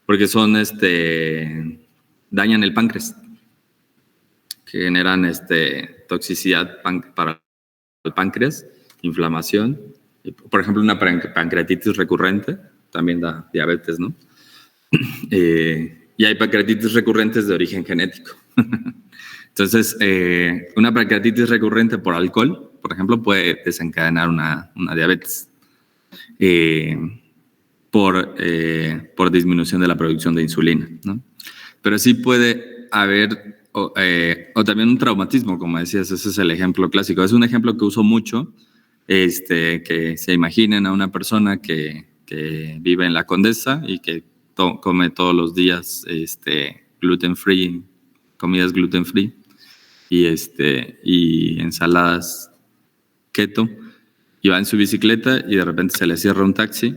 porque son, dañan el páncreas, que generan toxicidad para el páncreas, inflamación. Por ejemplo, una pancreatitis recurrente también da diabetes, ¿no? Y hay pancreatitis recurrentes de origen genético. Entonces, una pancreatitis recurrente por alcohol, por ejemplo, puede desencadenar una diabetes por disminución de la producción de insulina, ¿no? Pero sí puede haber, o también un traumatismo, como decías, ese es el ejemplo clásico. Es un ejemplo que uso mucho, que se imaginen a una persona que vive en la Condesa y que come todos los días gluten free, comidas gluten free y ensaladas keto, y va en su bicicleta y de repente se le cierra un taxi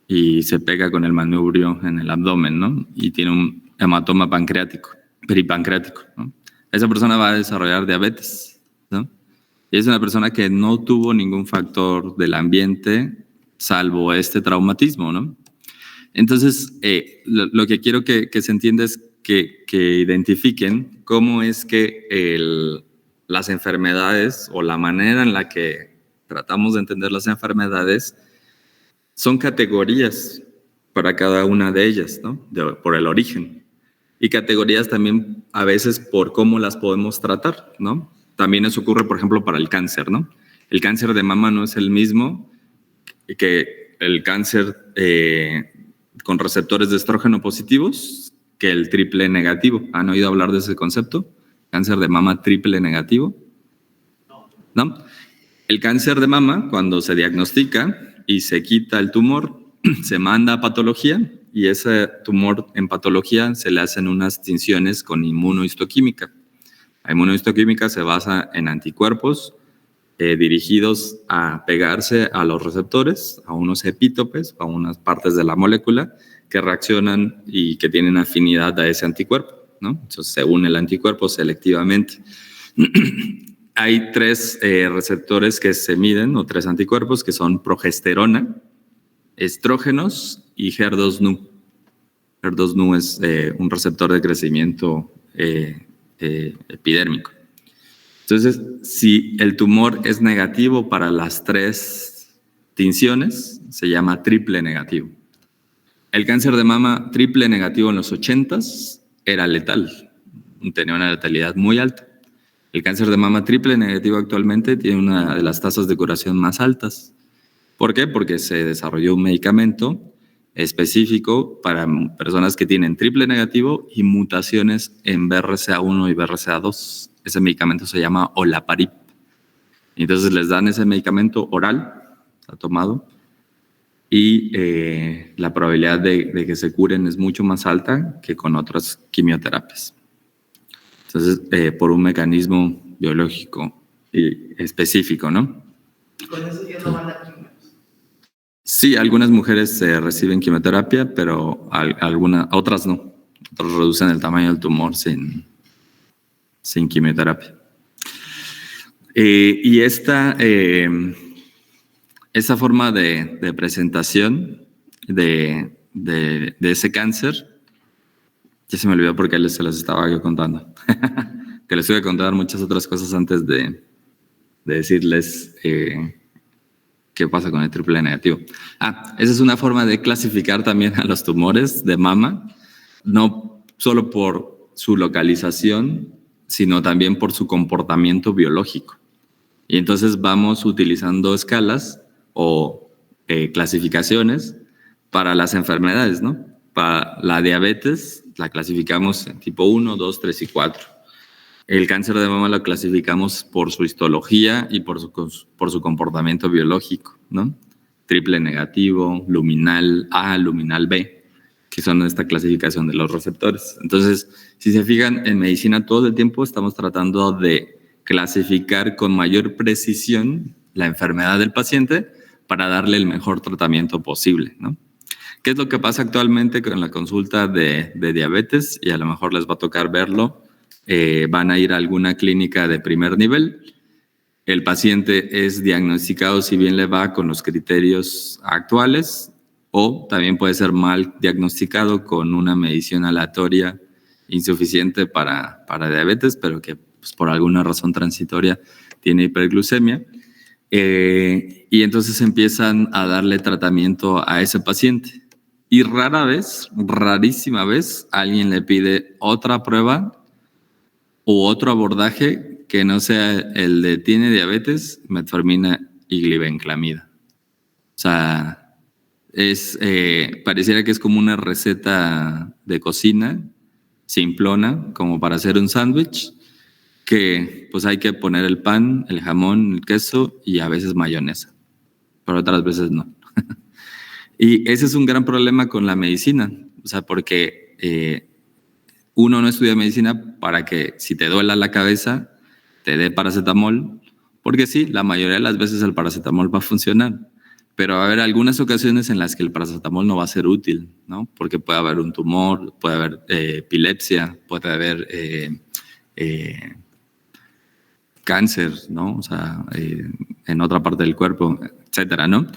y se pega con el manubrio en el abdomen, ¿no? Y tiene un hematoma peripancreático, ¿no? Esa persona va a desarrollar diabetes, ¿no? Y es una persona que no tuvo ningún factor del ambiente salvo este traumatismo, ¿no? Entonces, lo que quiero que se entienda es que identifiquen cómo es que las enfermedades o la manera en la que tratamos de entender las enfermedades son categorías para cada una de ellas, ¿no? Por el origen. Y categorías también a veces por cómo las podemos tratar, ¿no? También eso ocurre, por ejemplo, para el cáncer, ¿no? El cáncer de mama no es el mismo que el cáncer con receptores de estrógeno positivos que el triple negativo. ¿Han oído hablar de ese concepto? ¿Cáncer de mama triple negativo? ¿No? El cáncer de mama, cuando se diagnostica y se quita el tumor, se manda a patología y ese tumor en patología se le hacen unas tinciones con inmunohistoquímica. La inmunohistoquímica se basa en anticuerpos dirigidos a pegarse a los receptores, a unos epítopes, a unas partes de la molécula que reaccionan y que tienen afinidad a ese anticuerpo, ¿no? Entonces se une el anticuerpo selectivamente. Hay 3 receptores que se miden, o 3 anticuerpos, que son progesterona, estrógenos y HER2/neu. HER2/neu es un receptor de crecimiento epidérmico. Entonces, si el tumor es negativo para las 3 tinciones, se llama triple negativo. El cáncer de mama triple negativo en los 80s era letal, tenía una letalidad muy alta. El cáncer de mama triple negativo actualmente tiene una de las tasas de curación más altas. ¿Por qué? Porque se desarrolló un medicamento específico para personas que tienen triple negativo y mutaciones en BRCA1 y BRCA2. Ese medicamento se llama olaparib. Entonces les dan ese medicamento oral, está tomado, y la probabilidad de que se curen es mucho más alta que con otras quimioterapias. Entonces, por un mecanismo biológico específico, ¿no? ¿Y con eso ya no van a quimios? Sí, algunas mujeres reciben quimioterapia, pero otras no. Otras reducen el tamaño del tumor sin quimioterapia. Y esta forma de presentación de ese cáncer, ya se me olvidó porque se las estaba yo contando. Que les voy a contar muchas otras cosas antes de decirles qué pasa con el triple negativo. Esa es una forma de clasificar también a los tumores de mama, no solo por su localización, sino también por su comportamiento biológico. Y entonces vamos utilizando escalas o clasificaciones para las enfermedades, ¿no? Para la diabetes la clasificamos en tipo 1, 2, 3 y 4. El cáncer de mama lo clasificamos por su histología y por su comportamiento biológico, ¿no? Triple negativo, luminal A, luminal B, que son esta clasificación de los receptores. Entonces, si se fijan, en medicina todo el tiempo estamos tratando de clasificar con mayor precisión la enfermedad del paciente para darle el mejor tratamiento posible, ¿no? ¿Qué es lo que pasa actualmente con la consulta de diabetes? Y a lo mejor les va a tocar verlo. Van a ir a alguna clínica de primer nivel. El paciente es diagnosticado, si bien le va, con los criterios actuales, o también puede ser mal diagnosticado con una medición aleatoria insuficiente para diabetes, pero que pues, por alguna razón transitoria tiene hiperglucemia. Y entonces empiezan a darle tratamiento a ese paciente. Y rarísima vez, alguien le pide otra prueba u otro abordaje que no sea el de tiene diabetes, metformina y glibenclamida. O sea, pareciera que es como una receta de cocina simplona, como para hacer un sándwich, que pues hay que poner el pan, el jamón, el queso y a veces mayonesa, pero otras veces no. Y ese es un gran problema con la medicina, o sea, porque uno no estudia medicina para que si te duela la cabeza te dé paracetamol, porque sí, la mayoría de las veces el paracetamol va a funcionar, pero va a haber algunas ocasiones en las que el paracetamol no va a ser útil, ¿no? Porque puede haber un tumor, puede haber epilepsia, puede haber cáncer, ¿no? O sea, en otra parte del cuerpo, etcétera, ¿no?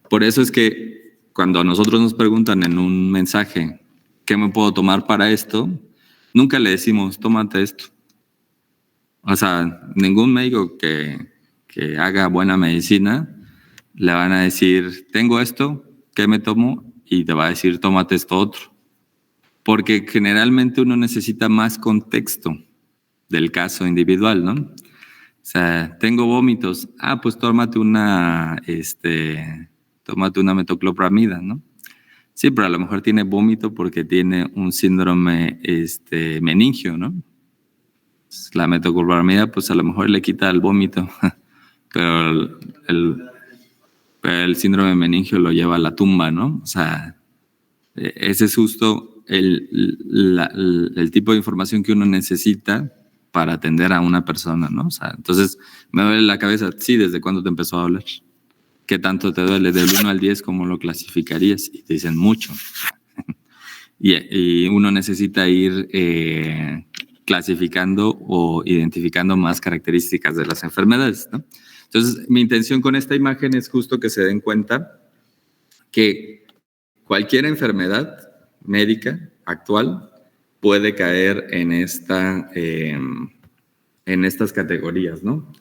Por eso es que cuando a nosotros nos preguntan en un mensaje, ¿qué me puedo tomar para esto? Nunca le decimos, tómate esto. O sea, ningún médico que haga buena medicina le van a decir, tengo esto, ¿qué me tomo? Y te va a decir, tómate esto otro. Porque generalmente uno necesita más contexto del caso individual, ¿no? O sea, tengo vómitos. Pues tómate una metoclopramida, ¿no? Sí, pero a lo mejor tiene vómito porque tiene un síndrome meningio, ¿no? La metoclopramida, pues a lo mejor le quita el vómito, pero el síndrome meningio lo lleva a la tumba, ¿no? O sea, ese es justo el tipo de información que uno necesita para atender a una persona, ¿no? O sea, entonces, me duele la cabeza. Sí, ¿desde cuándo te empezó a doler? ¿Qué tanto te duele? Del 1 al 10, ¿cómo lo clasificarías? Y te dicen mucho. Y uno necesita ir clasificando o identificando más características de las enfermedades, ¿no? Entonces, mi intención con esta imagen es justo que se den cuenta que cualquier enfermedad médica actual puede caer en estas categorías, ¿no?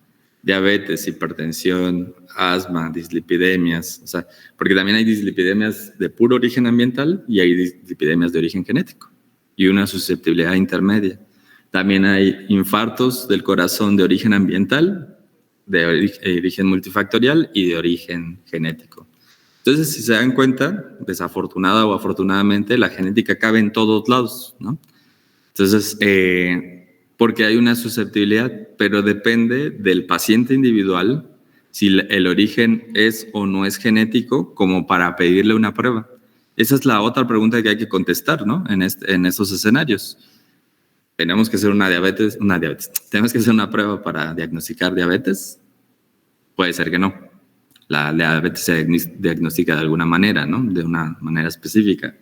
Diabetes, hipertensión, asma, dislipidemias, o sea, porque también hay dislipidemias de puro origen ambiental y hay dislipidemias de origen genético y una susceptibilidad intermedia. También hay infartos del corazón de origen ambiental, de origen multifactorial y de origen genético. Entonces, si se dan cuenta, desafortunada o afortunadamente, la genética cabe en todos lados, ¿no? Entonces, porque hay una susceptibilidad, pero depende del paciente individual si el origen es o no es genético, como para pedirle una prueba. Esa es la otra pregunta que hay que contestar, ¿no? En estos escenarios. ¿Tenemos que hacer ¿Tenemos que hacer una prueba para diagnosticar diabetes? Puede ser que no. La diabetes se diagnostica de alguna manera, ¿no? De una manera específica.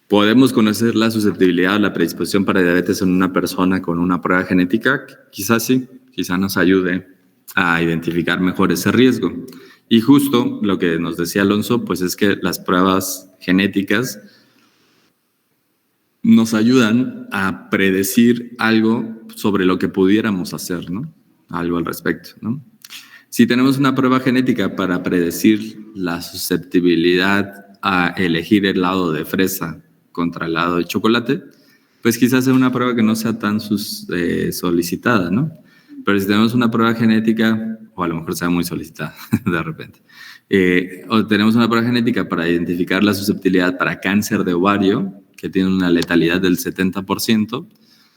¿Podemos conocer la susceptibilidad o la predisposición para diabetes en una persona con una prueba genética? Quizás sí, quizás nos ayude a identificar mejor ese riesgo. Y justo lo que nos decía Alonso, pues es que las pruebas genéticas nos ayudan a predecir algo sobre lo que pudiéramos hacer, ¿no? Algo al respecto, ¿no? Si tenemos una prueba genética para predecir la susceptibilidad a elegir el helado de fresa contra el helado de chocolate, pues quizás sea una prueba que no sea tan solicitada, ¿no? Pero si tenemos una prueba genética, o a lo mejor sea muy solicitada de repente, o tenemos una prueba genética para identificar la susceptibilidad para cáncer de ovario, que tiene una letalidad del 70%,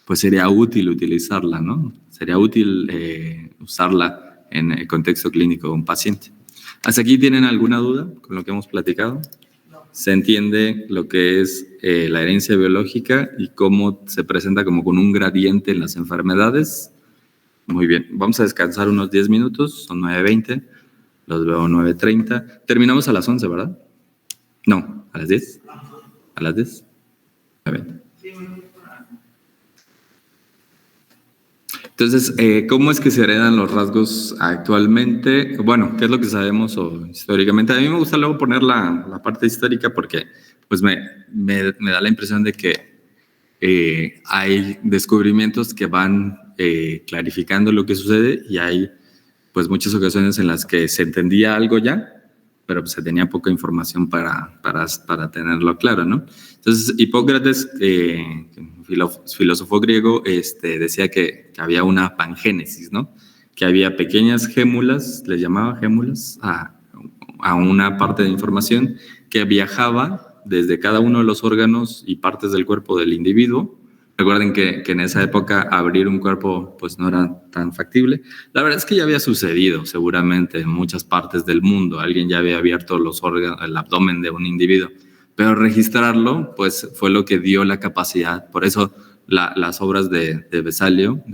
pues sería útil utilizarla, ¿no? Sería útil usarla en el contexto clínico de un paciente. ¿Hasta aquí tienen alguna duda con lo que hemos platicado? Se entiende lo que es la herencia biológica y cómo se presenta como con un gradiente en las enfermedades. Muy bien, vamos a descansar unos 10 minutos, son 9:20, los veo 9:30. Terminamos a las 11, ¿verdad? No, ¿a las 10? ¿A las 10? A ver. Entonces, ¿cómo es que se heredan los rasgos actualmente? Bueno, ¿qué es lo que sabemos históricamente? A mí me gusta luego poner la parte histórica porque pues me da la impresión de que hay descubrimientos que van clarificando lo que sucede y hay pues muchas ocasiones en las que se entendía algo ya, pero pues, se tenía poca información para tenerlo claro, ¿no? Entonces, Hipócrates, filósofo griego, decía que había una pangénesis, ¿no? Que había pequeñas gémulas, les llamaba gémulas, a una parte de información que viajaba desde cada uno de los órganos y partes del cuerpo del individuo. Recuerden que en esa época abrir un cuerpo pues no era tan factible. La verdad es que ya había sucedido seguramente en muchas partes del mundo. Alguien ya había abierto los órganos, el abdomen de un individuo. Pero registrarlo pues fue lo que dio la capacidad. Por eso las obras de Vesalio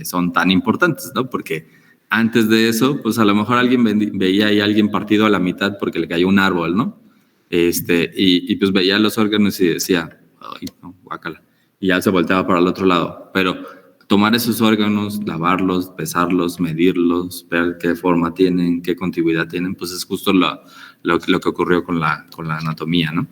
son tan importantes, ¿no? Porque antes de eso pues a lo mejor alguien veía ahí a alguien partido a la mitad porque le cayó un árbol, ¿no? Y pues veía los órganos y decía, ay, no, guácala. Y ya se volteaba para el otro lado. Pero tomar esos órganos, lavarlos, pesarlos, medirlos, ver qué forma tienen, qué contiguidad tienen, pues es justo lo que ocurrió con la anatomía, ¿no?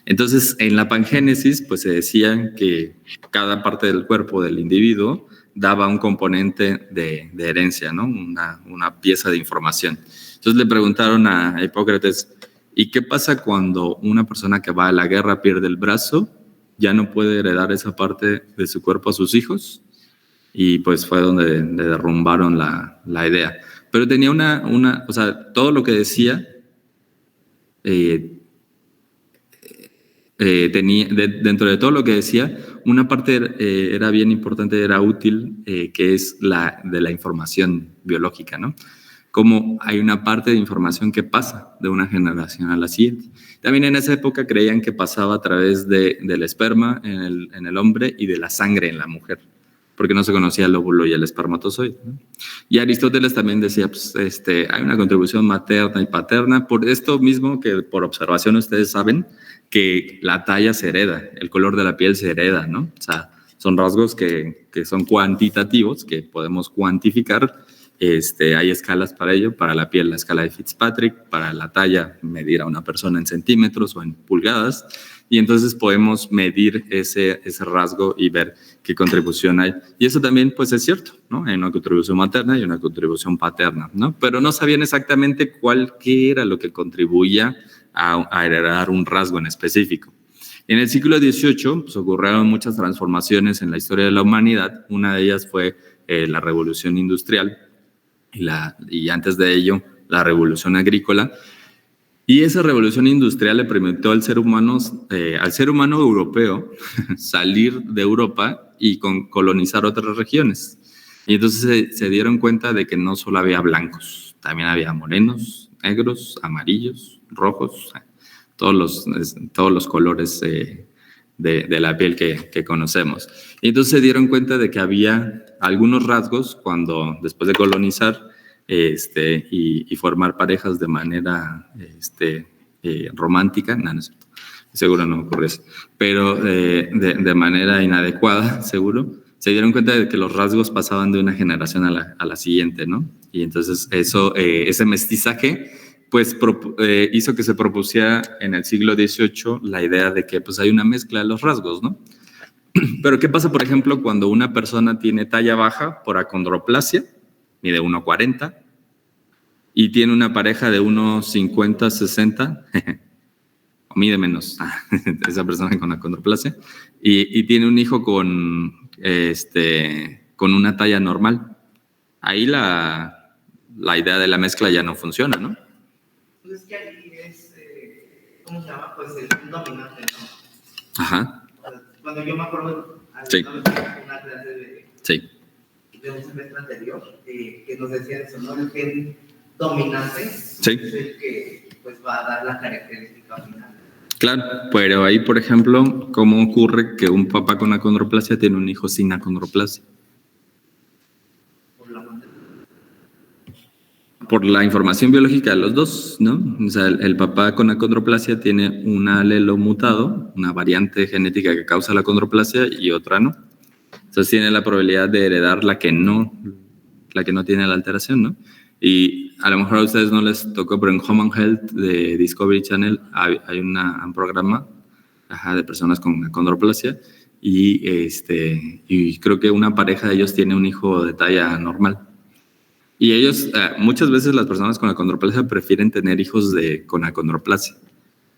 Entonces, en la pangénesis, pues se decía que cada parte del cuerpo del individuo daba un componente de herencia, ¿no? Una pieza de información. Entonces le preguntaron a Hipócrates, ¿y qué pasa cuando una persona que va a la guerra pierde el brazo? ¿Ya no puede heredar esa parte de su cuerpo a sus hijos? Y pues fue donde derrumbaron la idea. Pero tenía o sea, todo lo que decía tenía, dentro de todo lo que decía, una parte era bien importante, era útil, que es de la información biológica, ¿no? Como hay una parte de información que pasa de una generación a la siguiente. También en esa época creían que pasaba a través del esperma en el hombre y de la sangre en la mujer, porque no se conocía el óvulo y el espermatozoide, ¿no? Y Aristóteles también decía, pues, hay una contribución materna y paterna, por esto mismo que por observación ustedes saben que la talla se hereda, el color de la piel se hereda, ¿no? O sea, son rasgos que son cuantitativos, que podemos cuantificar. Hay escalas para ello, para la piel la escala de Fitzpatrick, para la talla medir a una persona en centímetros o en pulgadas, y entonces podemos medir ese rasgo y ver qué contribución hay. Y eso también pues es cierto, ¿no? Hay una contribución materna y una contribución paterna, ¿no? Pero no sabían exactamente qué era lo que contribuía a heredar un rasgo en específico. En el siglo XVIII pues, ocurrieron muchas transformaciones en la historia de la humanidad. Una de ellas fue la Revolución Industrial y antes de ello la Revolución Agrícola. Y esa revolución industrial le permitió al ser humano europeo salir de Europa y colonizar otras regiones. Y entonces se dieron cuenta de que no solo había blancos, también había morenos, negros, amarillos, rojos, todos los colores de la piel que conocemos. Y entonces se dieron cuenta de que había algunos rasgos después de colonizar y formar parejas de manera romántica, no es cierto, seguro no ocurre eso, pero de manera inadecuada, seguro, se dieron cuenta de que los rasgos pasaban de una generación a la siguiente, ¿no? Y entonces ese mestizaje pues hizo que se propusiera en el siglo XVIII la idea de que pues hay una mezcla de los rasgos, ¿no? Pero ¿qué pasa, por ejemplo, cuando una persona tiene talla baja por acondroplasia, mide 1,40, y tiene una pareja de 1,50, 60, o mide menos, esa persona con acondroplasia, y tiene un hijo con una talla normal? Ahí la idea de la mezcla ya no funciona, ¿no? Pues es que ahí es, ¿cómo se llama? Pues el dominante, ¿no? Ajá. Cuando yo me acuerdo, sí. Una clase de un semestre anterior, que nos decían eso, ¿no? El gen dominante es el que pues, va a dar la característica final. Claro, pero ahí, por ejemplo, ¿cómo ocurre que un papá con acondroplasia tiene un hijo sin acondroplasia? Por la información biológica de los dos, ¿no? O sea, el papá con acondroplasia tiene un alelo mutado, una variante genética que causa la acondroplasia y otra no. Entonces tiene la probabilidad de heredar la que no tiene la alteración, ¿no? Y a lo mejor a ustedes no les tocó, pero en Home and Health de Discovery Channel hay un programa de personas con acondroplasia y creo que una pareja de ellos tiene un hijo de talla normal. Y ellos, muchas veces las personas con acondroplasia prefieren tener hijos con acondroplasia,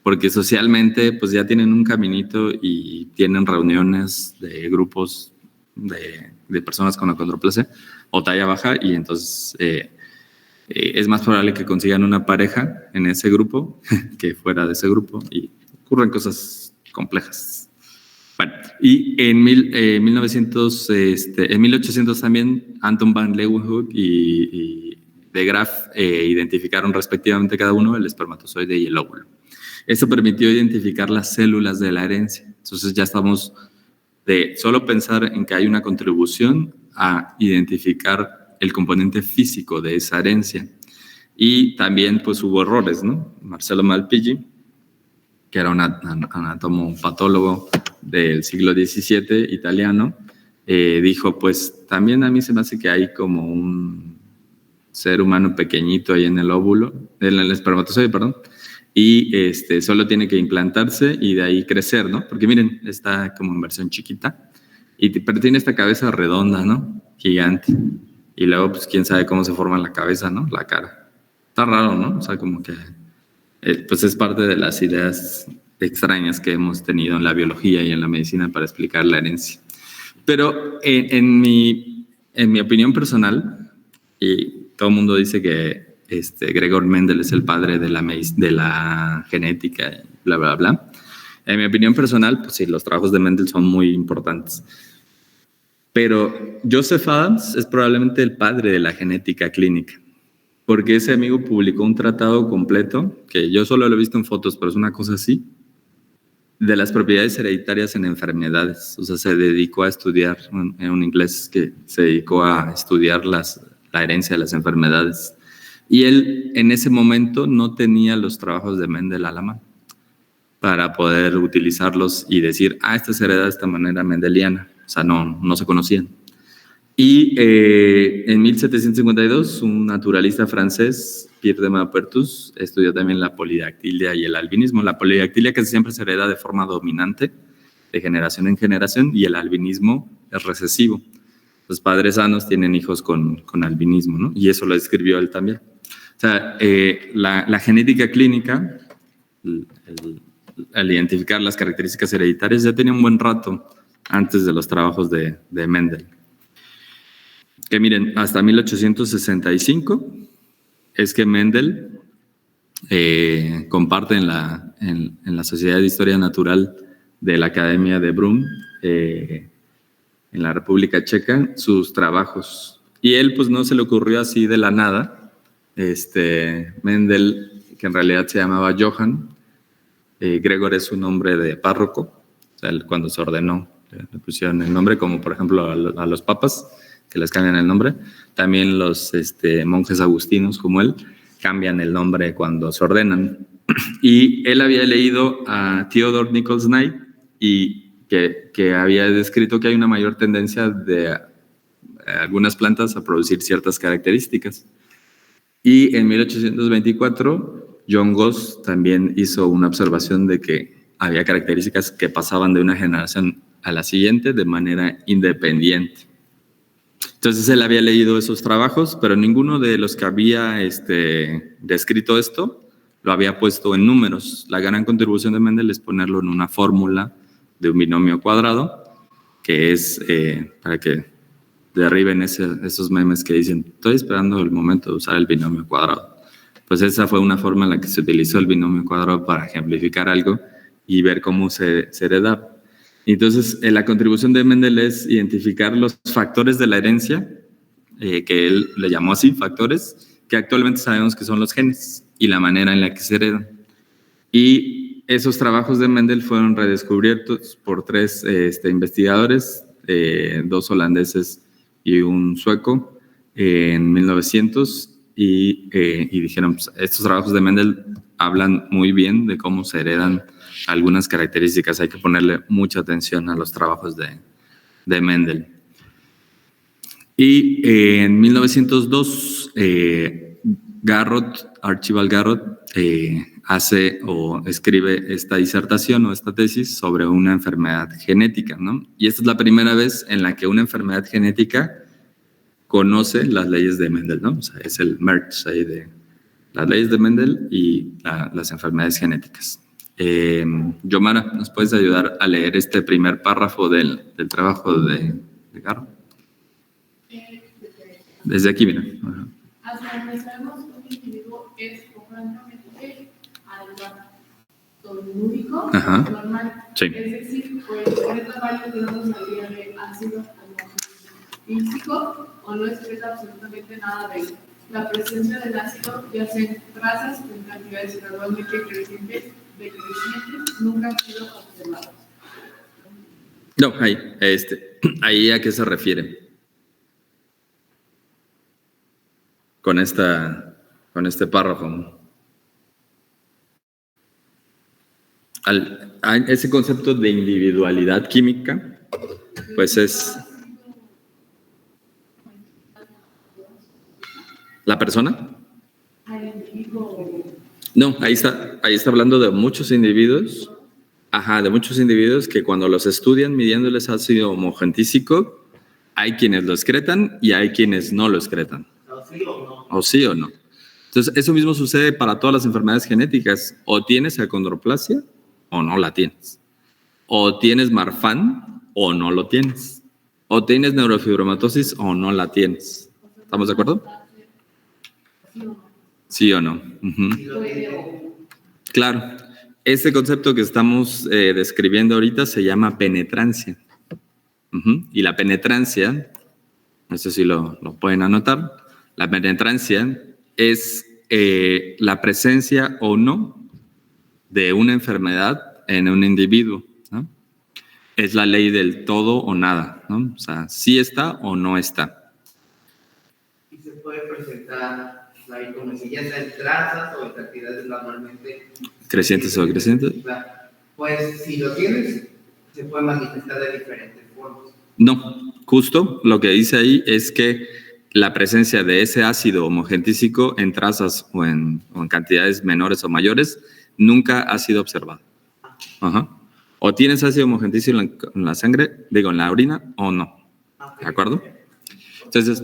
porque socialmente pues ya tienen un caminito y tienen reuniones de grupos de personas con acondroplasia o talla baja, y entonces es más probable que consigan una pareja en ese grupo que fuera de ese grupo, y ocurren cosas complejas. Bueno, y en 1800 también Anton van Leeuwenhoek y de Graaf identificaron respectivamente cada uno el espermatozoide y el óvulo. Eso permitió identificar las células de la herencia. Entonces ya estamos de solo pensar en que hay una contribución a identificar el componente físico de esa herencia. Y también pues hubo errores, ¿no? Marcello Malpighi, que era un anatomopatólogo del siglo XVII italiano, dijo, pues también a mí se me hace que hay como un ser humano pequeñito ahí en el óvulo, en el espermatozoide, perdón, y solo tiene que implantarse y de ahí crecer, ¿no? Porque miren, está como en versión chiquita, pero tiene esta cabeza redonda, ¿no? Gigante. Y luego, pues quién sabe cómo se forma la cabeza, ¿no? La cara. Está raro, ¿no? O sea, como que pues es parte de las ideas extrañas que hemos tenido en la biología y en la medicina para explicar la herencia. Pero en mi opinión personal, y todo el mundo dice que Gregor Mendel es el padre de la genética, y bla, bla, bla. En mi opinión personal, pues sí, los trabajos de Mendel son muy importantes. Pero Joseph Adams es probablemente el padre de la genética clínica, porque ese amigo publicó un tratado completo, que yo solo lo he visto en fotos, pero es una cosa así, de las propiedades hereditarias en enfermedades. O sea, se dedicó a estudiar, en un inglés que se dedicó a estudiar la herencia de las enfermedades. Y él en ese momento no tenía los trabajos de Mendel a la mano para poder utilizarlos y decir, esta se hereda de esta manera mendeliana. O sea, no se conocían. Y en 1752, un naturalista francés, Pierre de Maupertuis, estudió también la polidactilia y el albinismo. La polidactilia casi siempre se hereda de forma dominante, de generación en generación, y el albinismo es recesivo. Los padres sanos tienen hijos con albinismo, ¿no? Y eso lo describió él también. O sea, la genética clínica, al identificar las características hereditarias, ya tenía un buen rato antes de los trabajos de Mendel. Que miren, hasta 1865 es que Mendel comparte en la Sociedad de Historia Natural de la Academia de Brünn, en la República Checa, sus trabajos. Y él, pues, no se le ocurrió así de la nada. Mendel, que en realidad se llamaba Johann, Gregor es su nombre de párroco, o sea, él, cuando se ordenó, le pusieron el nombre, como por ejemplo a los papas, que les cambian el nombre. También los monjes agustinos, como él, cambian el nombre cuando se ordenan. Y él había leído a Theodor Nichols Knight y que había descrito que hay una mayor tendencia de algunas plantas a producir ciertas características. Y en 1824, John Goss también hizo una observación de que había características que pasaban de una generación a la siguiente de manera independiente. Entonces él había leído esos trabajos, pero ninguno de los que había descrito esto lo había puesto en números. La gran contribución de Mendel es ponerlo en una fórmula de un binomio cuadrado, que es para que derriben esos memes que dicen, estoy esperando el momento de usar el binomio cuadrado. Pues esa fue una forma en la que se utilizó el binomio cuadrado para ejemplificar algo y ver cómo se heredaba. Entonces, la contribución de Mendel es identificar los factores de la herencia, que él le llamó así, factores, que actualmente sabemos que son los genes y la manera en la que se heredan. Y esos trabajos de Mendel fueron redescubiertos por 3 investigadores, 2 holandeses y un sueco, en 1900, y dijeron, pues, estos trabajos de Mendel hablan muy bien de cómo se heredan algunas características. Hay que ponerle mucha atención a los trabajos de Mendel. Y en 1902, Archibald Garrod, hace o escribe esta disertación o esta tesis sobre una enfermedad genética, ¿no? Y esta es la primera vez en la que una enfermedad genética conoce las leyes de Mendel, ¿no? O sea, es el merge ahí de las leyes de Mendel y las enfermedades genéticas. Yomara, ¿nos puedes ayudar a leer este primer párrafo del trabajo de Garrod? Desde aquí, mira. Hasta donde sabemos, un individuo es conjuntamente alfa-tonúrico normal. Sí. Es decir, pues excreta varios grados al día de ácido físico o no excreta absolutamente nada de él. La presencia del ácido, ya sea en trazas o en cantidades gradualmente decrecientes, nunca han sido observadas. No, ahí ¿a qué se refiere? Con este párrafo. A ese concepto de individualidad química, pues es la persona. No, ahí está hablando de muchos individuos, de muchos individuos que cuando los estudian midiéndoles ácido homogentísico, hay quienes lo excretan y hay quienes no lo excretan. O sí o no. Entonces, eso mismo sucede para todas las enfermedades genéticas. O tienes achondroplasia o no la tienes. O tienes Marfan o no lo tienes. O tienes neurofibromatosis o no la tienes. ¿Estamos de acuerdo? Sí o no. Claro. Este concepto que estamos describiendo ahorita se llama penetrancia. Y la penetrancia, no sé si lo pueden anotar, la penetrancia es la presencia o no de una enfermedad en un individuo, ¿no? Es la ley del todo o nada, ¿no? O sea, sí está o no está. Y se puede presentar ahí como si ya sea en trazas o en cantidades normalmente crecientes o decrecientes. Pues si lo tienes, se puede manifestar de diferentes formas. No, justo lo que dice ahí es que la presencia de ese ácido homogentísico en trazas o en cantidades menores o mayores nunca ha sido observada. Ajá. O tienes ácido homogentísico en la sangre, digo, en la orina, o no. ¿De acuerdo? Entonces,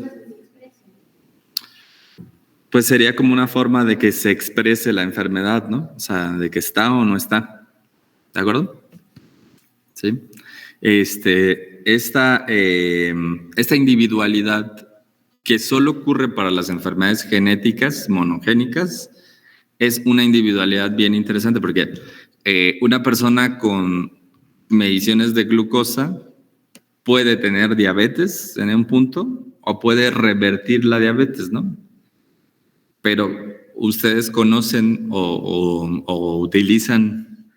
pues sería como una forma de que se exprese la enfermedad, ¿no? O sea, de que está o no está. ¿De acuerdo? Sí. Esta individualidad que solo ocurre para las enfermedades genéticas monogénicas es una individualidad bien interesante porque una persona con mediciones de glucosa puede tener diabetes en un punto o puede revertir la diabetes, ¿no? Pero ustedes conocen o utilizan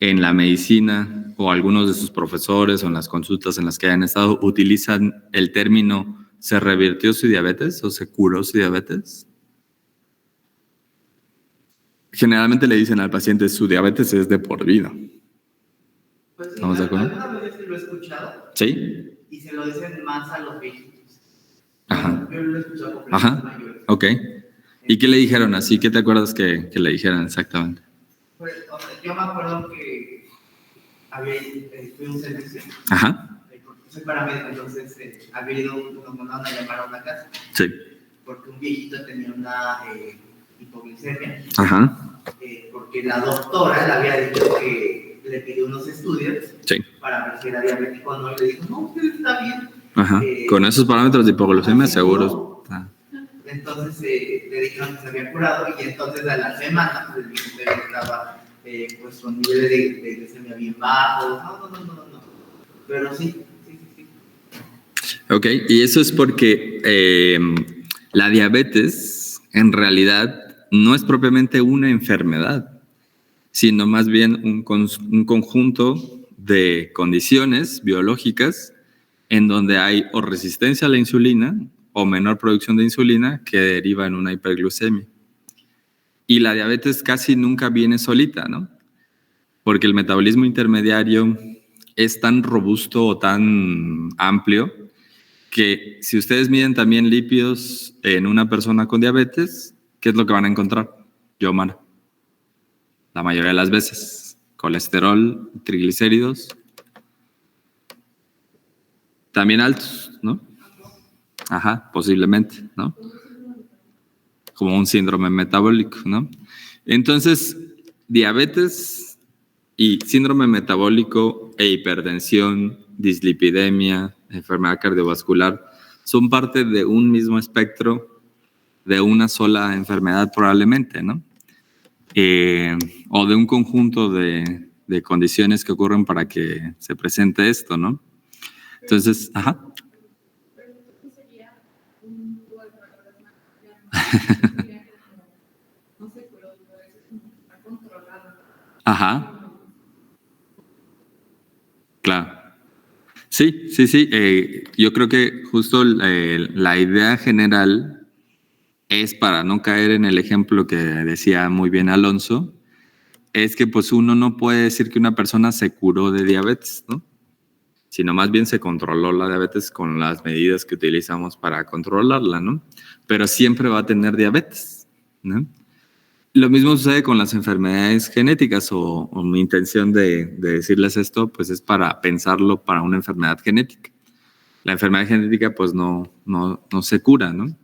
en la medicina o algunos de sus profesores o en las consultas en las que hayan estado, utilizan el término ¿se revirtió su diabetes o se curó su diabetes? Generalmente le dicen al paciente su diabetes es de por vida. Pues sí, ¿Estamos de acuerdo? alguna vez lo he escuchado. Sí. Y se lo dicen más a los viejitos. Ajá. Yo lo he escuchado con personas mayores. Ok. ¿Y qué le dijeron así? ¿Qué te acuerdas que le dijeron exactamente? Pues, o sea, yo me acuerdo que fui a un servicio. Ajá. Soy paramédico, entonces había ido, nos mandaron a llamar a una casa. Sí. Porque un viejito tenía una hipoglicemia. Ajá. Porque la doctora le había dicho que le pidió unos estudios. Sí. Para ver si era diabético o no. Y le dijo, no, usted está bien. Ajá. Con esos parámetros de hipoglucemia seguros. Entonces le dijeron que se había curado y entonces a la semana pues, el viejito estaba pues con niveles de glicemia bien bajos. No. Pero sí. Ok, y eso es porque la diabetes en realidad no es propiamente una enfermedad, sino más bien un conjunto de condiciones biológicas en donde hay o resistencia a la insulina o menor producción de insulina que deriva en una hiperglucemia. Y la diabetes casi nunca viene solita, ¿no? Porque el metabolismo intermediario es tan robusto o tan amplio que si ustedes miden también lípidos en una persona con diabetes, ¿qué es lo que van a encontrar? Yomar. La mayoría de las veces. Colesterol, triglicéridos. También altos, ¿no? Ajá, posiblemente, ¿no? Como un síndrome metabólico, ¿no? Entonces, diabetes y síndrome metabólico e hipertensión, dislipidemia, enfermedad cardiovascular, son parte de un mismo espectro de una sola enfermedad probablemente, ¿no? O de un conjunto de condiciones que ocurren para que se presente esto, ¿no? Entonces, ajá. Ajá. Claro. Sí. Yo creo que justo la idea general es, para no caer en el ejemplo que decía muy bien Alonso, es que pues uno no puede decir que una persona se curó de diabetes, ¿no? Sino más bien se controló la diabetes con las medidas que utilizamos para controlarla, ¿no? Pero siempre va a tener diabetes, ¿no? Lo mismo sucede con las enfermedades genéticas, o mi intención de decirles esto, pues es para pensarlo para una enfermedad genética. La enfermedad genética, pues no se cura, ¿no?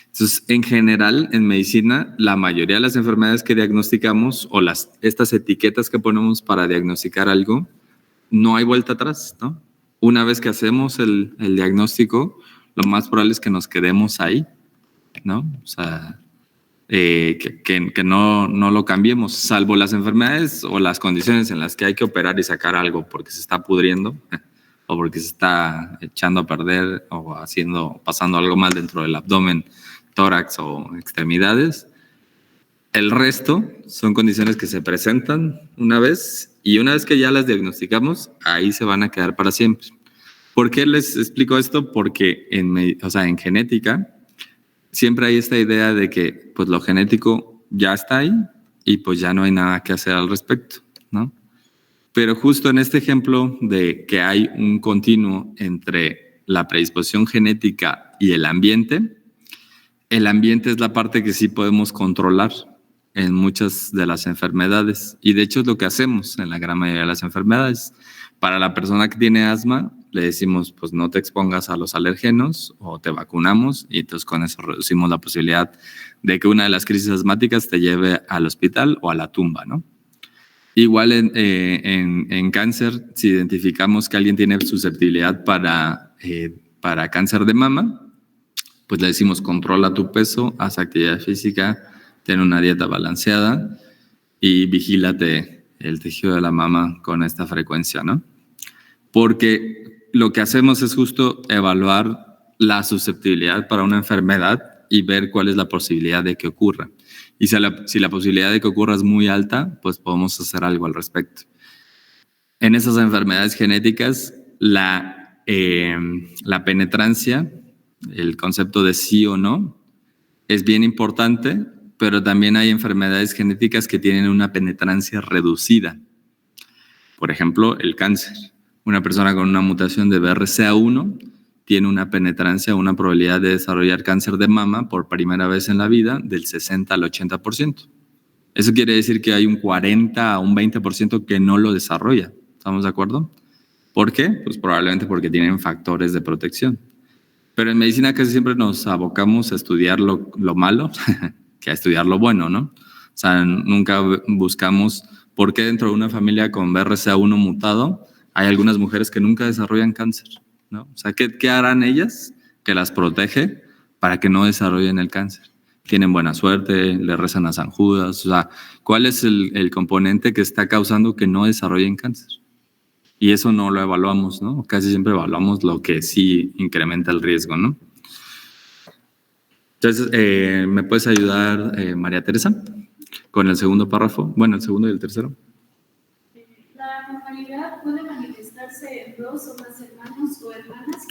Entonces, en general, en medicina, la mayoría de las enfermedades que diagnosticamos o estas etiquetas que ponemos para diagnosticar algo, no hay vuelta atrás, ¿no? Una vez que hacemos el diagnóstico, lo más probable es que nos quedemos ahí, ¿no? O sea, que no lo cambiemos, salvo las enfermedades o las condiciones en las que hay que operar y sacar algo porque se está pudriendo o porque se está echando a perder o pasando algo mal dentro del abdomen, tórax o extremidades. El resto son condiciones que se presentan una vez y una vez que ya las diagnosticamos, ahí se van a quedar para siempre. ¿Por qué les explico esto? Porque en genética siempre hay esta idea de que pues, lo genético ya está ahí y pues ya no hay nada que hacer al respecto, ¿no? Pero justo en este ejemplo de que hay un continuo entre la predisposición genética y el ambiente es la parte que sí podemos controlar en muchas de las enfermedades. Y de hecho es lo que hacemos en la gran mayoría de las enfermedades. Para la persona que tiene asma, le decimos, pues no te expongas a los alergenos o te vacunamos y entonces con eso reducimos la posibilidad de que una de las crisis asmáticas te lleve al hospital o a la tumba, ¿no? Igual en cáncer, si identificamos que alguien tiene susceptibilidad para cáncer de mama, pues le decimos controla tu peso, haz actividad física, ten una dieta balanceada y vigílate el tejido de la mama con esta frecuencia, ¿no? Porque lo que hacemos es justo evaluar la susceptibilidad para una enfermedad y ver cuál es la posibilidad de que ocurra. Y si la posibilidad de que ocurra es muy alta, pues podemos hacer algo al respecto. En esas enfermedades genéticas, la penetrancia, el concepto de sí o no, es bien importante, pero también hay enfermedades genéticas que tienen una penetrancia reducida. Por ejemplo, el cáncer. Una persona con una mutación de BRCA1 tiene una penetrancia, una probabilidad de desarrollar cáncer de mama por primera vez en la vida del 60 al 80%. Eso quiere decir que hay un 40 a un 20% que no lo desarrolla. ¿Estamos de acuerdo? ¿Por qué? Pues probablemente porque tienen factores de protección. Pero en medicina casi siempre nos abocamos a estudiar lo malo que a estudiar lo bueno, ¿no? O sea, nunca buscamos por qué dentro de una familia con BRCA1 mutado hay algunas mujeres que nunca desarrollan cáncer, ¿no? O sea, ¿qué harán ellas que las protege para que no desarrollen el cáncer? Tienen buena suerte, le rezan a San Judas, o sea, ¿cuál es el componente que está causando que no desarrollen cáncer? Y eso no lo evaluamos, ¿no? Casi siempre evaluamos lo que sí incrementa el riesgo, ¿no? Entonces, ¿me puedes ayudar, María Teresa, con el segundo párrafo? Bueno, el segundo y el tercero. La normalidad puede manifestarse en dos o más hermanos o hermanas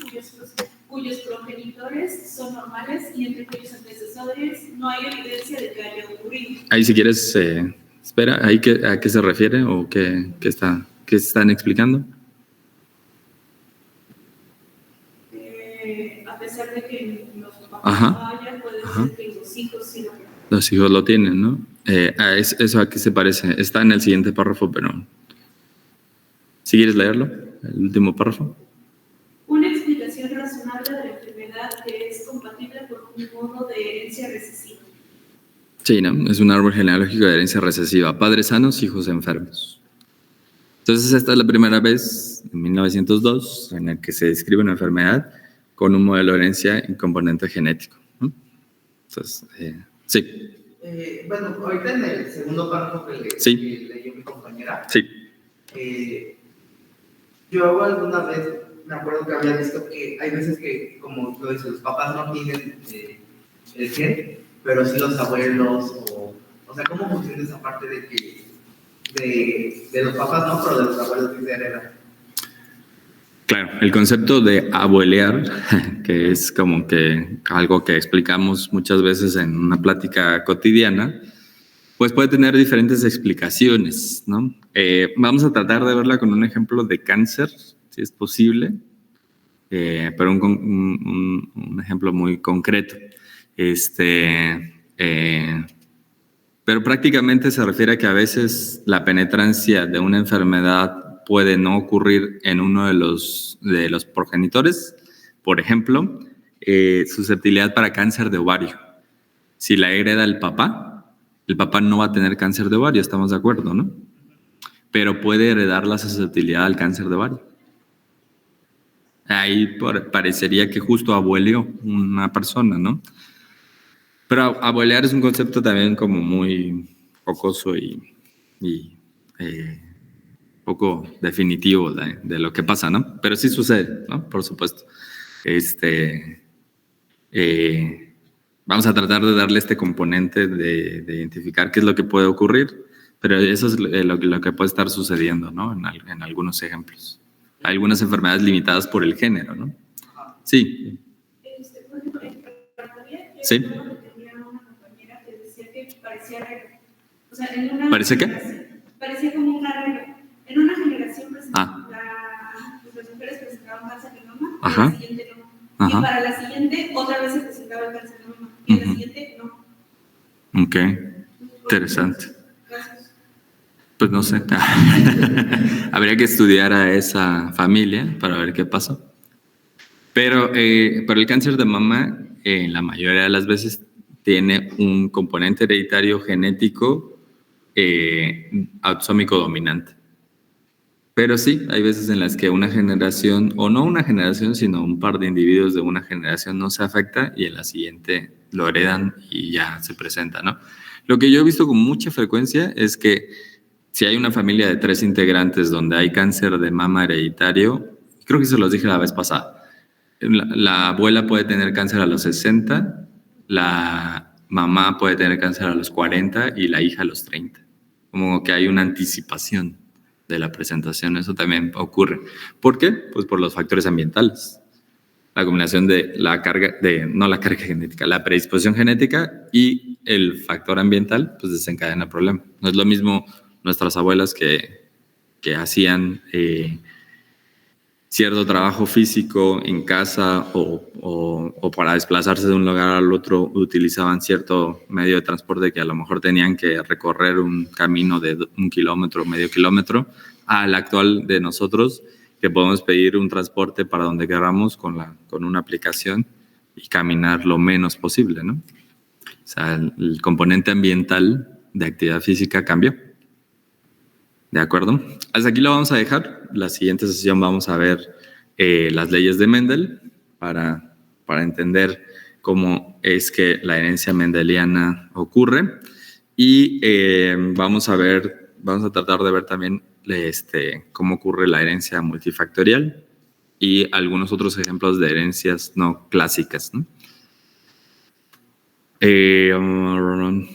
cuyos progenitores son normales y entre cuyos antecesores no hay evidencia de que haya ocurrido. Ahí si quieres, espera, ¿ahí a qué se refiere o qué están explicando? A pesar de que los papás no hayan, puede ser que los hijos sí lo tienen. Los hijos lo tienen, ¿no? ¿Eso a qué se parece? Está en el siguiente párrafo, pero... ¿Si quieres leerlo? El último párrafo. Una explicación razonable de la enfermedad que es compatible con un modo de herencia recesiva. Sí, ¿no? Es un árbol genealógico de herencia recesiva. Padres sanos, hijos enfermos. Entonces, esta es la primera vez, en 1902, en el que se describe una enfermedad con un modelo de herencia y componente genético, ¿no? Entonces, sí. Bueno, ahorita en el segundo párrafo que leyó mi compañera, yo alguna vez me acuerdo que había visto que hay veces que, como lo dice, los papás no tienen el gen, pero sí los abuelos, o sea, ¿cómo funciona esa parte de que de los papás no, pero de los abuelos que se heredan? Claro, el concepto de abuelear, que es como que algo que explicamos muchas veces en una plática cotidiana, pues puede tener diferentes explicaciones, ¿no? Vamos a tratar de verla con un ejemplo de cáncer, si es posible, pero un ejemplo muy concreto. Pero prácticamente se refiere a que a veces la penetrancia de una enfermedad puede no ocurrir en uno de los progenitores. Por ejemplo, susceptibilidad para cáncer de ovario. Si la hereda el papá no va a tener cáncer de ovario, estamos de acuerdo, ¿no? Pero puede heredar la susceptibilidad al cáncer de ovario. Ahí parecería que justo abueleó una persona, ¿no? Pero abuelear es un concepto también como muy jocoso y poco definitivo de lo que pasa, ¿no? Pero sí sucede, ¿no? Por supuesto. vamos a tratar de darle este componente de identificar qué es lo que puede ocurrir, pero eso es lo que puede estar sucediendo, ¿no? En algunos ejemplos. Hay algunas enfermedades limitadas por el género, ¿no? Sí. Por ejemplo, en preparatoria, sí. Tenía una compañera que decía que parecía regla. O sea, en una ¿Parece qué? Parecía como una regla. En una generación las mujeres presentaban cáncer de mama, y en la siguiente no. Y para la siguiente, otra vez se presentaba el cáncer de mama, y en la siguiente no. Ok, interesante. Gracias. Pues no sé. Habría que estudiar a esa familia para ver qué pasó. Pero el cáncer de mama, en la mayoría de las veces, tiene un componente hereditario genético autosómico dominante. Pero sí, hay veces en las que una generación, o no una generación, sino un par de individuos de una generación no se afecta y en la siguiente lo heredan y ya se presenta, ¿no? Lo que yo he visto con mucha frecuencia es que si hay una familia de 3 integrantes donde hay cáncer de mama hereditario, creo que se los dije la vez pasada, la abuela puede tener cáncer a los 60, la mamá puede tener cáncer a los 40 y la hija a los 30. Como que hay una anticipación de la presentación, eso también ocurre. ¿Por qué? Pues por los factores ambientales. La combinación de la carga genética, la predisposición genética y el factor ambiental, pues desencadena el problema. No es lo mismo nuestras abuelas que hacían cierto trabajo físico en casa o para desplazarse de un lugar al otro utilizaban cierto medio de transporte que a lo mejor tenían que recorrer un camino de 1 kilómetro, medio kilómetro, al actual de nosotros, que podemos pedir un transporte para donde queramos con una aplicación y caminar lo menos posible, ¿no? O sea, el componente ambiental de actividad física cambió. ¿De acuerdo? Hasta aquí lo vamos a dejar. La siguiente sesión vamos a ver las leyes de Mendel para entender cómo es que la herencia mendeliana ocurre. Y vamos a tratar de ver también cómo ocurre la herencia multifactorial y algunos otros ejemplos de herencias no clásicas, ¿no?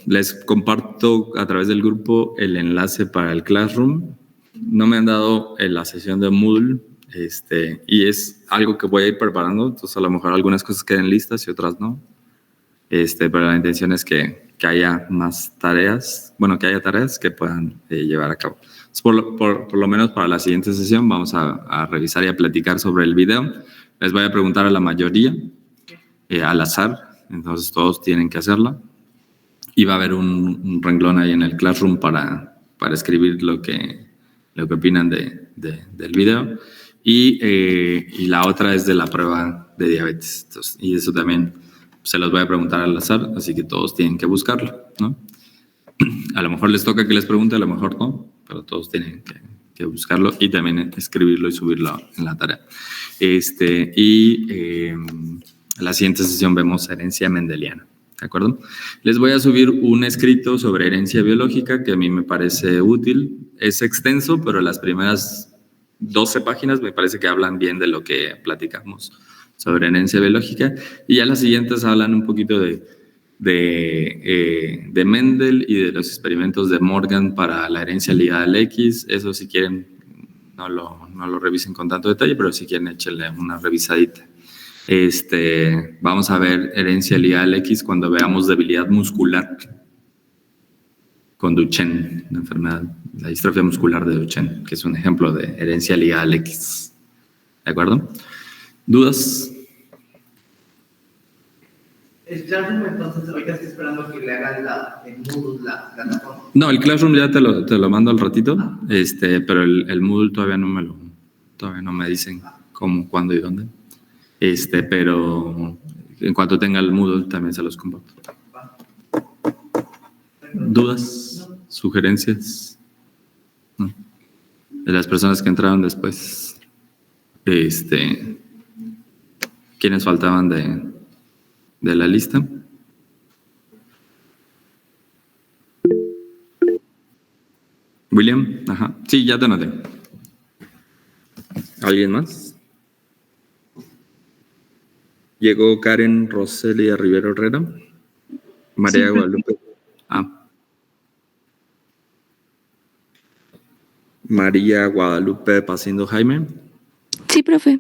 Les comparto a través del grupo el enlace para el Classroom. No me han dado la sesión de Moodle y es algo que voy a ir preparando, entonces a lo mejor algunas cosas queden listas y otras no. Pero la intención es que haya más tareas, que haya tareas que puedan llevar a cabo. Entonces, por lo menos para la siguiente sesión vamos a revisar y a platicar sobre el video. Les voy a preguntar a la mayoría, al azar. Entonces todos tienen que hacerla y va a haber un renglón ahí en el Classroom para escribir lo que opinan del video y la otra es de la prueba de diabetes. Entonces, y eso también se los voy a preguntar al azar, así que todos tienen que buscarlo, ¿no? A lo mejor les toca que les pregunte, a lo mejor no, pero todos tienen que buscarlo y también escribirlo y subirlo en la tarea. La siguiente sesión vemos herencia mendeliana, ¿de acuerdo? Les voy a subir un escrito sobre herencia biológica que a mí me parece útil. Es extenso, pero las primeras 12 páginas me parece que hablan bien de lo que platicamos sobre herencia biológica. Y ya las siguientes hablan un poquito de Mendel y de los experimentos de Morgan para la herencia ligada al X. Eso si quieren, no lo revisen con tanto detalle, pero si quieren échenle una revisadita. Vamos a ver herencia ligada al X cuando veamos debilidad muscular con Duchenne, la enfermedad, la distrofia muscular de Duchenne, que es un ejemplo de herencia ligada al X. ¿De acuerdo? ¿Dudas? El Classroom, entonces, ahorita estoy esperando que le hagan el Moodle, la plataforma. No, el Classroom ya te lo mando al ratito, pero el Moodle todavía no me dicen cómo, cuándo y dónde. Pero en cuanto tenga el Moodle también se los comparto. ¿Dudas? ¿Sugerencias? ¿No? De las personas que entraron después. ¿Quiénes faltaban de la lista? William, ajá. Sí, ya te anoté. ¿Alguien más? Llegó Karen Roselia Rivero Herrera. María Sí, Guadalupe. María Guadalupe Paciendo Jaime. Sí, profe.